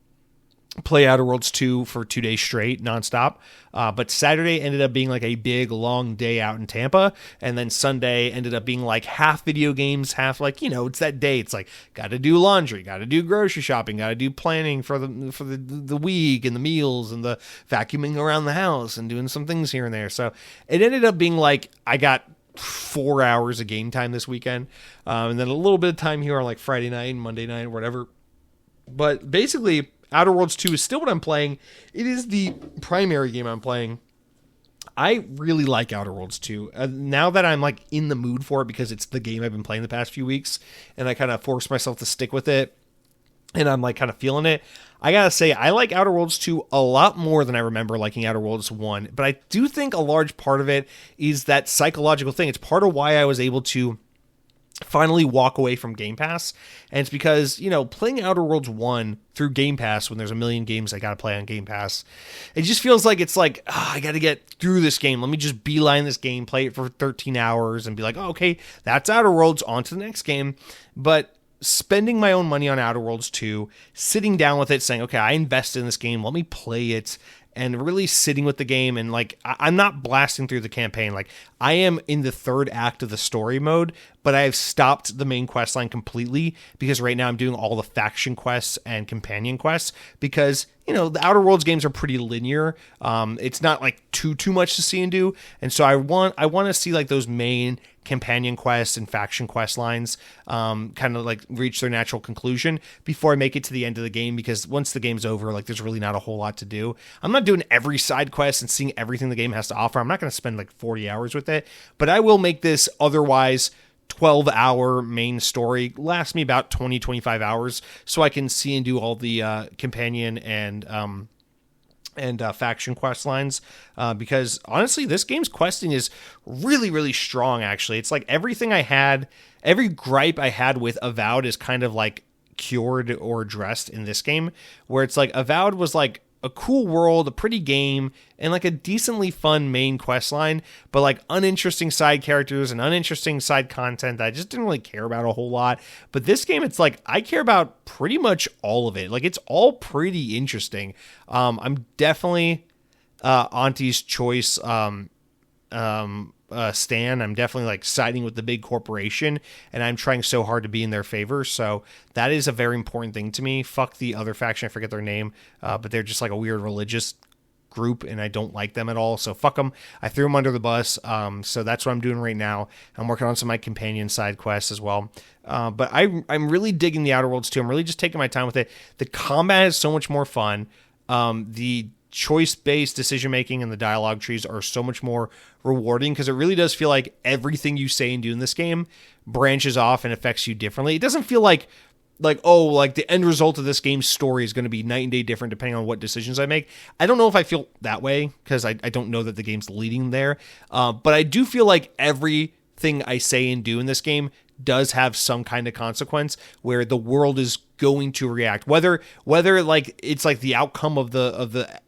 play Outer Worlds 2 for 2 days straight, nonstop. But Saturday ended up being like a big, long day out in Tampa. And then Sunday ended up being like half video games, half like, it's that day. It's like, got to do laundry, got to do grocery shopping, got to do planning for the week and the meals and the vacuuming around the house and doing some things here and there. So it ended up being like, I got 4 hours of game time this weekend. And then a little bit of time here on like Friday night and Monday night or whatever. But basically, Outer Worlds 2 is still what I'm playing. It is the primary game I'm playing. I really like Outer Worlds 2. Now that I'm like in the mood for it because it's the game I've been playing the past few weeks and I kind of forced myself to stick with it and I'm like kind of feeling it, I gotta say I like Outer Worlds 2 a lot more than I remember liking Outer Worlds 1. But I do think a large part of it is that psychological thing. It's part of why I was able to finally walk away from Game Pass, and it's because playing Outer Worlds 1 through Game Pass when there's a million games I gotta play on Game Pass, it just feels like it's like I gotta get through this game, let me just beeline this game, play it for 13 hours and be like, oh, okay, that's Outer Worlds, on to the next game. But spending my own money on Outer Worlds 2, sitting down with it, saying, okay, I invested in this game, let me play it, and really sitting with the game, and like I'm not blasting through the campaign. Like I am in the third act of the story mode, but I have stopped the main quest line completely because right now I'm doing all the faction quests and companion quests because the Outer Worlds games are pretty linear. It's not like too much to see and do, and so I want to see like those main companion quests and faction quest lines kind of like reach their natural conclusion before I make it to the end of the game, because once the game's over, like there's really not a whole lot to do. I'm not doing every side quest and seeing everything the game has to offer. I'm not going to spend like 40 hours with it, but I will make this otherwise 12-hour main story last me about 20-25 hours so I can see and do all the companion and faction quest lines, because honestly this game's questing is really, really strong. Actually, it's like every gripe I had with Avowed is kind of like cured or addressed in this game, where it's like Avowed was like a cool world, a pretty game, and like a decently fun main quest line, but like uninteresting side characters and uninteresting side content that I just didn't really care about a whole lot. But this game, it's like I care about pretty much all of it. Like it's all pretty interesting. I'm definitely Auntie's choice stan. I'm definitely like siding with the big corporation, and I'm trying so hard to be in their favor. So that is a very important thing to me. Fuck the other faction, I forget their name, but they're just like a weird religious group, and I don't like them at all. So fuck them. I threw them under the bus. So that's what I'm doing right now. I'm working on some of my companion side quests as well. But I'm really digging the Outer Worlds 2. I'm really just taking my time with it. The combat is so much more fun. The choice-based decision-making and the dialogue trees are so much more rewarding, because it really does feel like everything you say and do in this game branches off and affects you differently. It doesn't feel like the end result of this game's story is going to be night and day different depending on what decisions I make. I don't know if I feel that way, because I don't know that the game's leading there. But I do feel like everything I say and do in this game does have some kind of consequence where the world is going to react, whether like it's like the outcome of the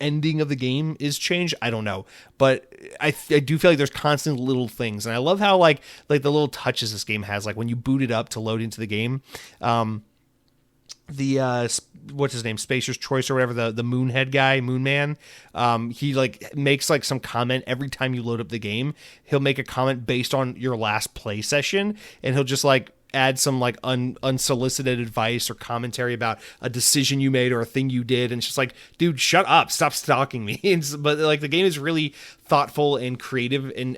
ending of the game is changed. I don't know, but I do feel like there's constant little things, and I love how like the little touches this game has. Like when you boot it up to load into the game, what's his name, Spacer's Choice or whatever, the Moonhead guy, Moonman, he like makes like some comment every time you load up the game. He'll make a comment based on your last play session, and he'll just like add some like unsolicited advice or commentary about a decision you made or a thing you did, and it's just like, dude, shut up, stop stalking me. But like the game is really thoughtful and creative and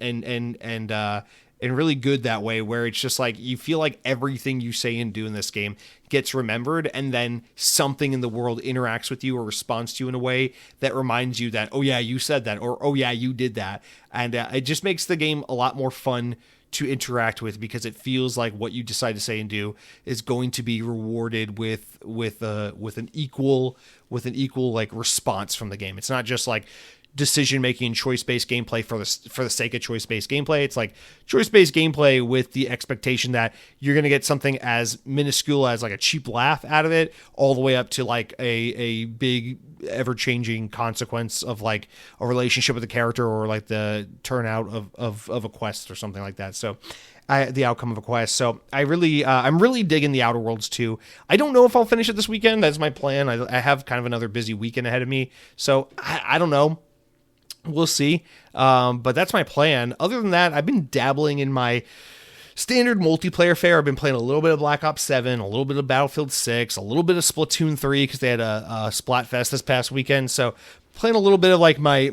really good that way, where it's just like you feel like everything you say and do in this game gets remembered, and then something in the world interacts with you or responds to you in a way that reminds you that, oh yeah, you said that, or oh yeah, you did that. And it just makes the game a lot more fun to interact with, because it feels like what you decide to say and do is going to be rewarded with an equal like response from the game. It's not just like decision making and choice based gameplay for the sake of choice based gameplay. It's like choice based gameplay with the expectation that you're going to get something as minuscule as like a cheap laugh out of it, all the way up to like a big ever changing consequence of like a relationship with the character, or like the turnout of a quest or something like that. So the outcome of a quest. So I'm really digging the Outer Worlds 2. I don't know if I'll finish it this weekend. That's my plan. I have kind of another busy weekend ahead of me. So I don't know. We'll see. But that's my plan. Other than that, I've been dabbling in my standard multiplayer fare. I've been playing a little bit of Black Ops 7, a little bit of Battlefield 6, a little bit of Splatoon 3 because they had a Splatfest this past weekend. So playing a little bit of like my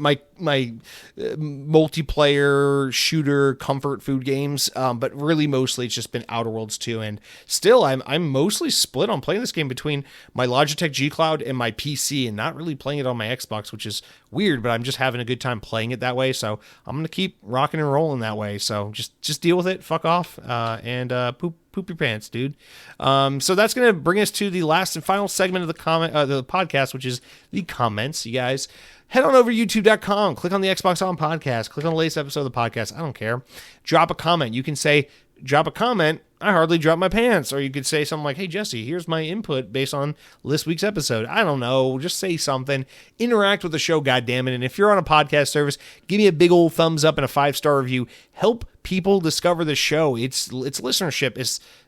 multiplayer shooter comfort food games, but really mostly it's just been Outer Worlds 2. And still, I'm mostly split on playing this game between my Logitech G Cloud and my PC, and not really playing it on my Xbox, which is weird. But I'm just having a good time playing it that way, so I'm gonna keep rocking and rolling that way. So just deal with it, fuck off, and poop your pants, dude. So that's gonna bring us to the last and final segment of the podcast, which is the comments. You guys head on over to youtube.com, click on the Xbox On podcast, click on the latest episode of the podcast. I don't care. Drop a comment. You can say, drop a comment, I hardly dropped my pants. Or you could say something like, hey, Jesse, here's my input based on this week's episode. I don't know. Just say something. Interact with the show, goddammit. And if you're on a podcast service, give me a big old thumbs up and a 5-star review. Help people discover the show. Its listenership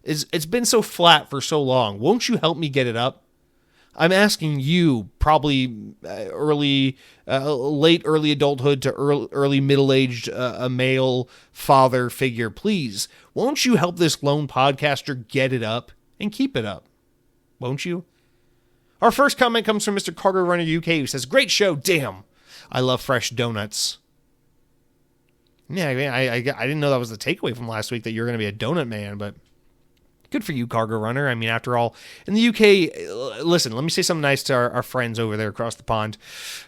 it's been so flat for so long. Won't you help me get it up? I'm asking you, probably late early adulthood to early middle-aged a male father figure, please, won't you help this lone podcaster get it up and keep it up? Won't you? Our first comment comes from Mr. Cargo Runner UK, who says, great show, damn, I love fresh donuts. Yeah, I didn't know that was the takeaway from last week, that you're going to be a donut man, but good for you, Cargo Runner. I mean, after all, in the UK, listen, let me say something nice to our friends over there across the pond.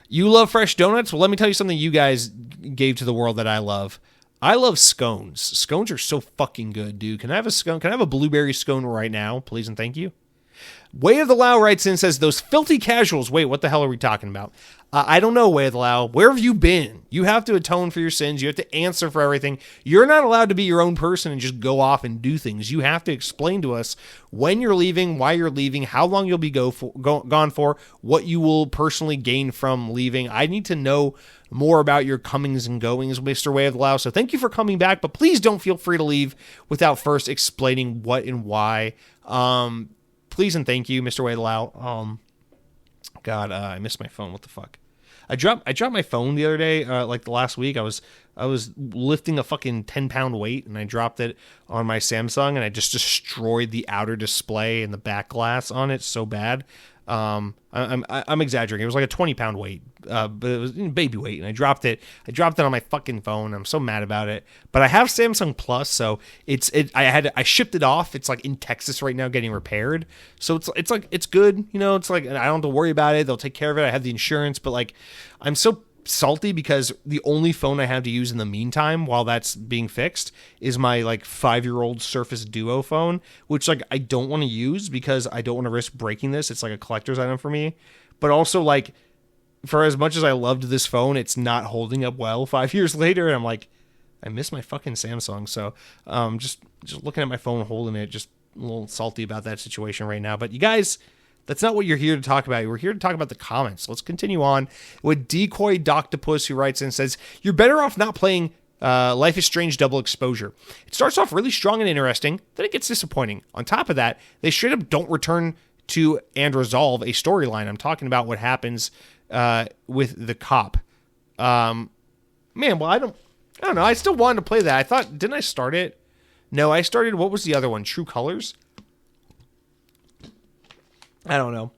You love fresh donuts? Well, let me tell you something you guys gave to the world that I love. I love scones. Scones are so fucking good, dude. Can I have a scone? Can I have a blueberry scone right now, please and thank you? Way of the Lao writes in and says, those filthy casuals. Wait, what the hell are we talking about? I don't know, Way of the Lao. Where have you been? You have to atone for your sins. You have to answer for everything. You're not allowed to be your own person and just go off and do things. You have to explain to us when you're leaving, why you're leaving, how long you'll be gone for, what you will personally gain from leaving. I need to know more about your comings and goings, Mr. Way of the Lao. So thank you for coming back, but please don't feel free to leave without first explaining what and why. Please and thank you, Mr. Way of the Lao. God, I missed my phone. What the fuck? I dropped my phone the other day, like the last week. I was lifting a fucking 10-pound weight, and I dropped it on my Samsung, and I just destroyed the outer display and the back glass on it so bad. I'm exaggerating. It was like a 20-pound weight, but it was baby weight, and I dropped it. I dropped it on my fucking phone. I'm so mad about it. But I have Samsung Plus, so I shipped it off. It's like in Texas right now, getting repaired. So it's like it's good, you know. It's like I don't have to worry about it. They'll take care of it. I have the insurance, but like I'm so salty because the only phone I have to use in the meantime while that's being fixed is my like 5-year-old Surface Duo phone, which like I don't want to use because I don't want to risk breaking this. It's like a collector's item for me, but also like for as much as I loved this phone, it's not holding up well 5 years later, and I'm like, I miss my fucking Samsung. So just looking at my phone, holding it, just a little salty about that situation right now. But you guys, that's not what you're here to talk about. We're here to talk about the comments. Let's continue on with Decoy Doctopus, who writes in and says, you're better off not playing Life is Strange Double Exposure. It starts off really strong and interesting, then it gets disappointing. On top of that, they straight up don't return to and resolve a storyline. I'm talking about what happens with the cop. Man, well, I don't know. I still wanted to play that. Didn't I start it? No, I started, what was the other one? True Colors? I don't know.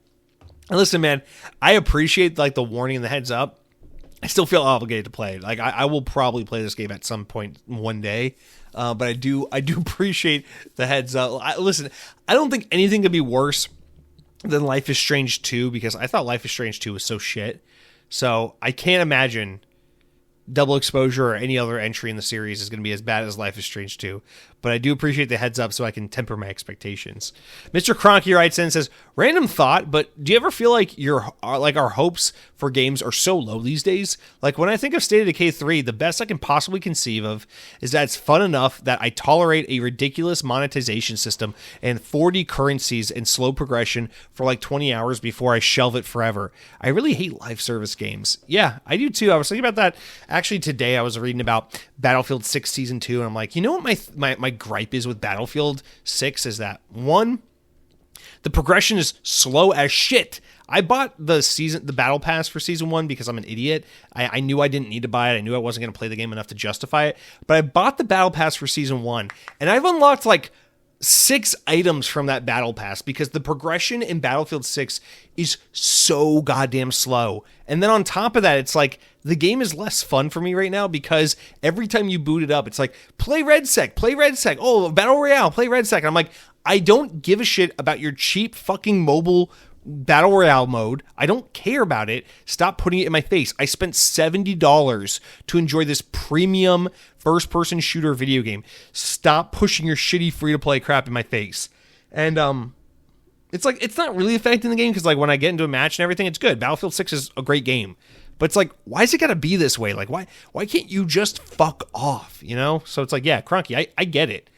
And listen, man, I appreciate like the warning and the heads up. I still feel obligated to play it. Like I will probably play this game at some point one day, but I do appreciate the heads up. Listen, I don't think anything could be worse than Life is Strange 2 because I thought Life is Strange 2 was so shit. So I can't imagine Double Exposure or any other entry in the series is going to be as bad as Life is Strange 2. but I do appreciate the heads up so I can temper my expectations. Mr. Cronky writes in and says, random thought, but do you ever feel like our hopes for games are so low these days? Like when I think of State of Decay 3, the best I can possibly conceive of is that it's fun enough that I tolerate a ridiculous monetization system and 4D currencies and slow progression for like 20 hours before I shelve it forever. I really hate live service games. Yeah, I do too. I was thinking about that actually today. I was reading about Battlefield 6 Season 2, and I'm like, you know what my gripe is with Battlefield 6 is that, one, the progression is slow as shit. I bought the battle pass for season 1 because I'm an idiot. I knew I didn't need to buy it. I knew I wasn't going to play the game enough to justify it. But I bought the battle pass for season 1, and I've unlocked like 6 items from that battle pass because the progression in Battlefield 6 is so goddamn slow. And then on top of that, it's like the game is less fun for me right now because every time you boot it up, it's like, play Red Sec. Oh, Battle Royale, play Red Sec. And I'm like, I don't give a shit about your cheap fucking mobile Battle Royale mode. I don't care about it. Stop putting it in my face. I spent $70 to enjoy this premium first-person shooter video game. Stop pushing your shitty free-to-play crap in my face. And it's like, it's not really affecting the game because like when I get into a match and everything, it's good. Battlefield 6 is a great game. But it's like, why is it gotta be this way? Like, why can't you just fuck off, you know? So it's like, yeah, Cronky, I get it.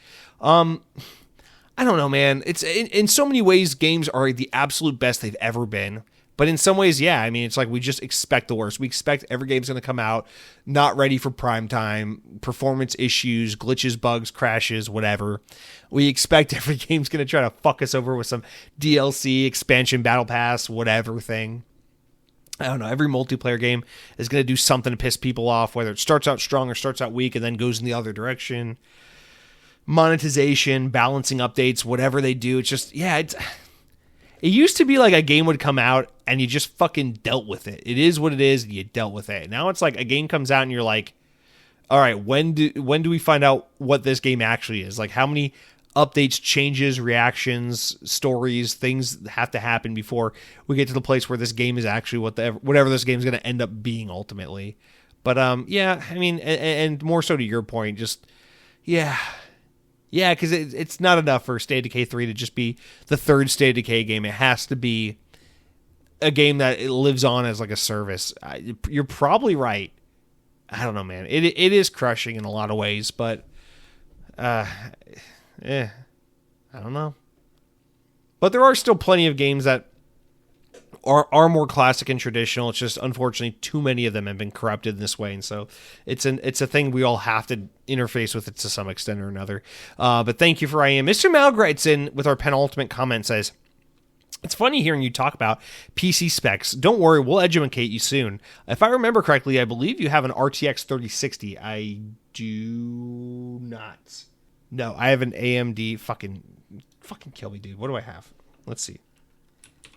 I don't know, man. It's in so many ways, games are the absolute best they've ever been. But in some ways, yeah, I mean, it's like we just expect the worst. We expect every game's going to come out not ready for prime time, performance issues, glitches, bugs, crashes, whatever. We expect every game's going to try to fuck us over with some DLC, expansion, battle pass, whatever thing. I don't know. Every multiplayer game is going to do something to piss people off, whether it starts out strong or starts out weak and then goes in the other direction. Monetization, balancing updates, whatever they do. It's just, yeah, it used to be like a game would come out and you just fucking dealt with it. It is what it is and you dealt with it. Now it's like a game comes out and you're like, all right, when do we find out what this game actually is? Like how many updates, changes, reactions, stories, things have to happen before we get to the place where this game is actually whatever this game is going to end up being ultimately. But yeah, I mean, and more so to your point, just, yeah. Yeah, because it's not enough for State of Decay 3 to just be the third State of Decay game. It has to be a game that it lives on as like a service. You're probably right. I don't know, man. It is crushing in a lot of ways, but I don't know. But there are still plenty of games that are more classic and traditional. It's just unfortunately too many of them have been corrupted in this way, and so it's a thing we all have to interface with it to some extent or another. But thank you for IM. Mr. Malgrites in with our penultimate comment says, it's funny hearing you talk about PC specs. Don't worry, we'll educate you soon. If I remember correctly, I believe you have an RTX 3060. I do not. No, I have an AMD. Fucking kill me, dude. What do I have? Let's see.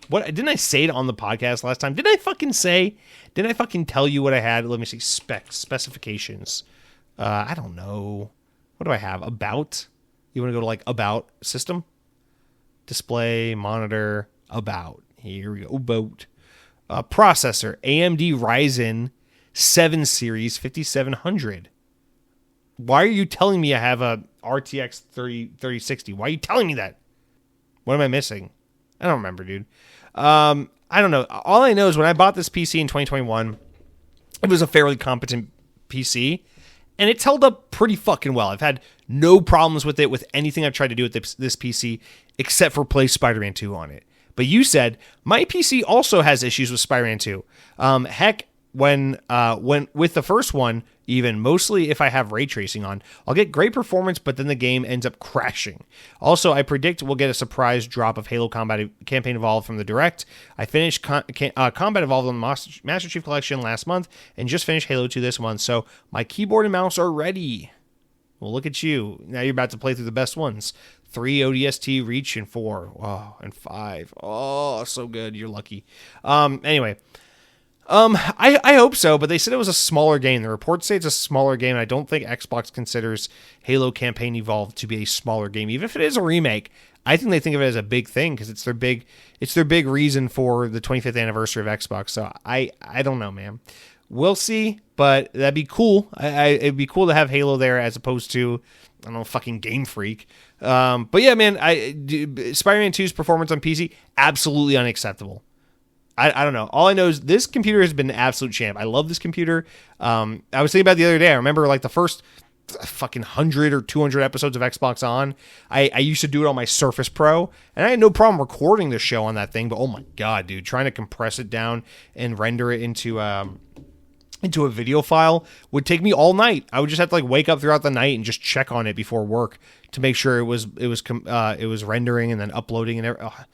What didn't I say it on the podcast last time? Didn't I fucking tell you what I had? Let me see. Specifications. I don't know. What do I have? About? You want to go to like about system? Display, monitor, about. Here we go. About. Processor. AMD Ryzen 7 series 5700. Why are you telling me I have a RTX 3060? Why are you telling me that? What am I missing? I don't remember, dude. I don't know. All I know is when I bought this PC in 2021, it was a fairly competent PC, and it's held up pretty fucking well. I've had no problems with it with anything I've tried to do with this PC, except for play Spider-Man 2 on it. But you said my PC also has issues with Spider-Man 2. Heck, when with the first one, even mostly if I have ray tracing on, I'll get great performance, but then the game ends up crashing. Also, I predict we'll get a surprise drop of Halo Combat Campaign Evolved from the Direct. I finished Combat Evolved on the Master Chief Collection last month and just finished Halo 2 this month, so my keyboard and mouse are ready. Well, look at you. Now you're about to play through the best ones. 3 ODST, Reach, and 4. Oh, and 5. Oh, so good. You're lucky. Anyway. I hope so, but they said it was a smaller game. The reports say it's a smaller game, and I don't think Xbox considers Halo Campaign Evolved to be a smaller game. Even if it is a remake, I think they think of it as a big thing because it's their big reason for the 25th anniversary of Xbox. So I don't know, man. We'll see, but that'd be cool. It'd be cool to have Halo there as opposed to don't know, fucking Game Freak. But yeah, man, Spider-Man 2's performance on PC, absolutely unacceptable. I don't know. All I know is this computer has been an absolute champ. I love this computer. I was thinking about it the other day. I remember like the first fucking 100 or 200 episodes of Xbox On. I used to do it on my Surface Pro, and I had no problem recording the show on that thing. But oh my god, dude, trying to compress it down and render it into a video file would take me all night. I would just have to like wake up throughout the night and just check on it before work to make sure it was rendering and then uploading and everything. Oh,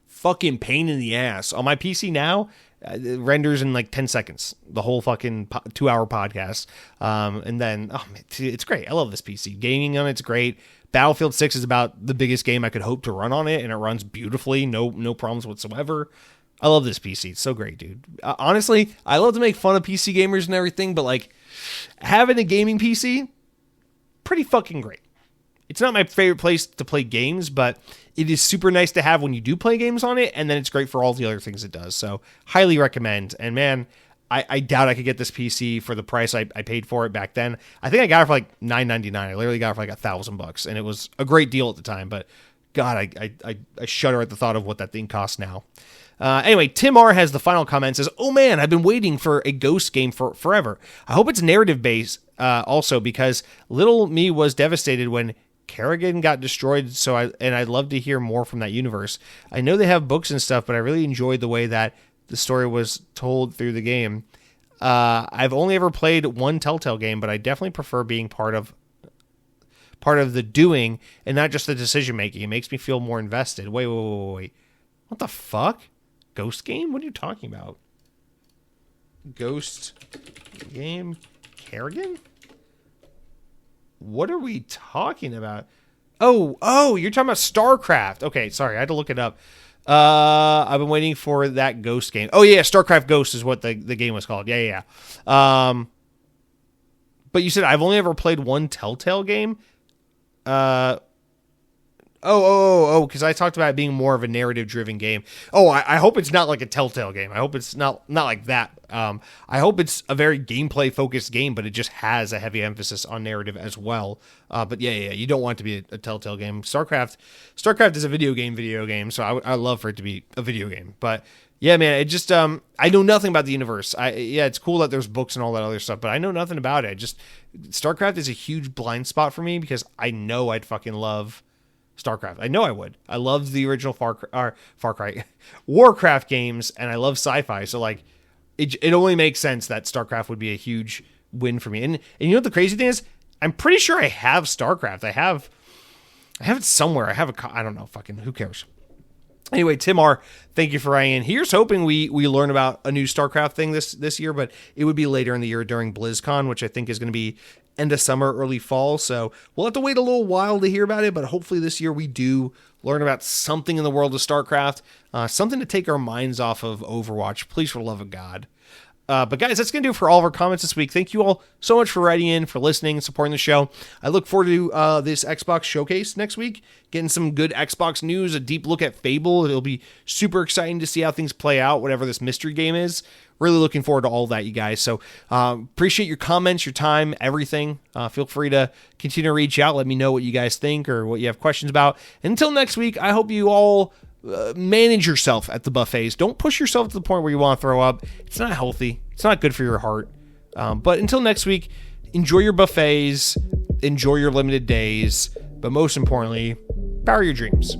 fucking pain in the ass. On my PC now, it renders in like 10 seconds, the whole fucking 2-hour podcast. And then, oh man, it's great. I love this PC. Gaming on it's great. Battlefield 6 is about the biggest game I could hope to run on it, and it runs beautifully. No problems whatsoever. I love this PC. It's so great, dude. Honestly, I love to make fun of PC gamers and everything, but like having a gaming PC, pretty fucking great. It's not my favorite place to play games, but it is super nice to have when you do play games on it, and then it's great for all the other things it does. So highly recommend. And man, I doubt I could get this PC for the price I paid for it back then. I think I got it for like $9.99. I literally got it for like $1,000, and it was a great deal at the time. But God, I shudder at the thought of what that thing costs now. Anyway, Tim R has the final comment, says, "Oh man, I've been waiting for a Ghost game for forever. I hope it's narrative based also, because little me was devastated when Kerrigan got destroyed, I'd love to hear more from that universe. I know they have books and stuff, but I really enjoyed the way that the story was told through the game. I've only ever played one Telltale game, but I definitely prefer being part of the doing and not just the decision making. It makes me feel more invested." Wait. What the fuck? Ghost game? What are you talking about? Ghost game? Kerrigan? What are we talking about? Oh, you're talking about StarCraft. Okay, sorry, I had to look it up. I've been waiting for that Ghost game. Oh yeah, StarCraft Ghost is what the game was called. Yeah. But you said I've only ever played one Telltale game. Because I talked about it being more of a narrative-driven game. Oh, I hope it's not like a Telltale game. I hope it's not like that. I hope it's a very gameplay-focused game, but it just has a heavy emphasis on narrative as well. But yeah, you don't want it to be a Telltale game. StarCraft is a video game, so I love for it to be a video game. But yeah, man, it just I know nothing about the universe. It's cool that there's books and all that other stuff, but I know nothing about it. StarCraft is a huge blind spot for me because I know I'd fucking love StarCraft. I know I would. I loved the original Far Cry, Warcraft games, and I love sci-fi. So like, it only makes sense that StarCraft would be a huge win for me. And you know what the crazy thing is? I'm pretty sure I have StarCraft. I have it somewhere. I don't know. Fucking who cares? Anyway, Tim R, thank you for writing in. Here's hoping we learn about a new StarCraft thing this year, but it would be later in the year during BlizzCon, which I think is going to be end of summer, early fall. So we'll have to wait a little while to hear about it, but hopefully this year we do learn about something in the world of StarCraft, something to take our minds off of Overwatch, please, for the love of God. But guys, that's going to do it for all of our comments this week. Thank you all so much for writing in, for listening, and supporting the show. I look forward to this Xbox showcase next week, getting some good Xbox news, a deep look at Fable. It'll be super exciting to see how things play out, whatever this mystery game is. Really looking forward to all that, you guys. So appreciate your comments, your time, everything. Feel free to continue to reach out. Let me know what you guys think or what you have questions about. And until next week, I hope you all manage yourself at the buffets. Don't push yourself to the point where you want to throw up. It's not healthy. It's not good for your heart. But until next week, enjoy your buffets, enjoy your limited days, but most importantly, power your dreams.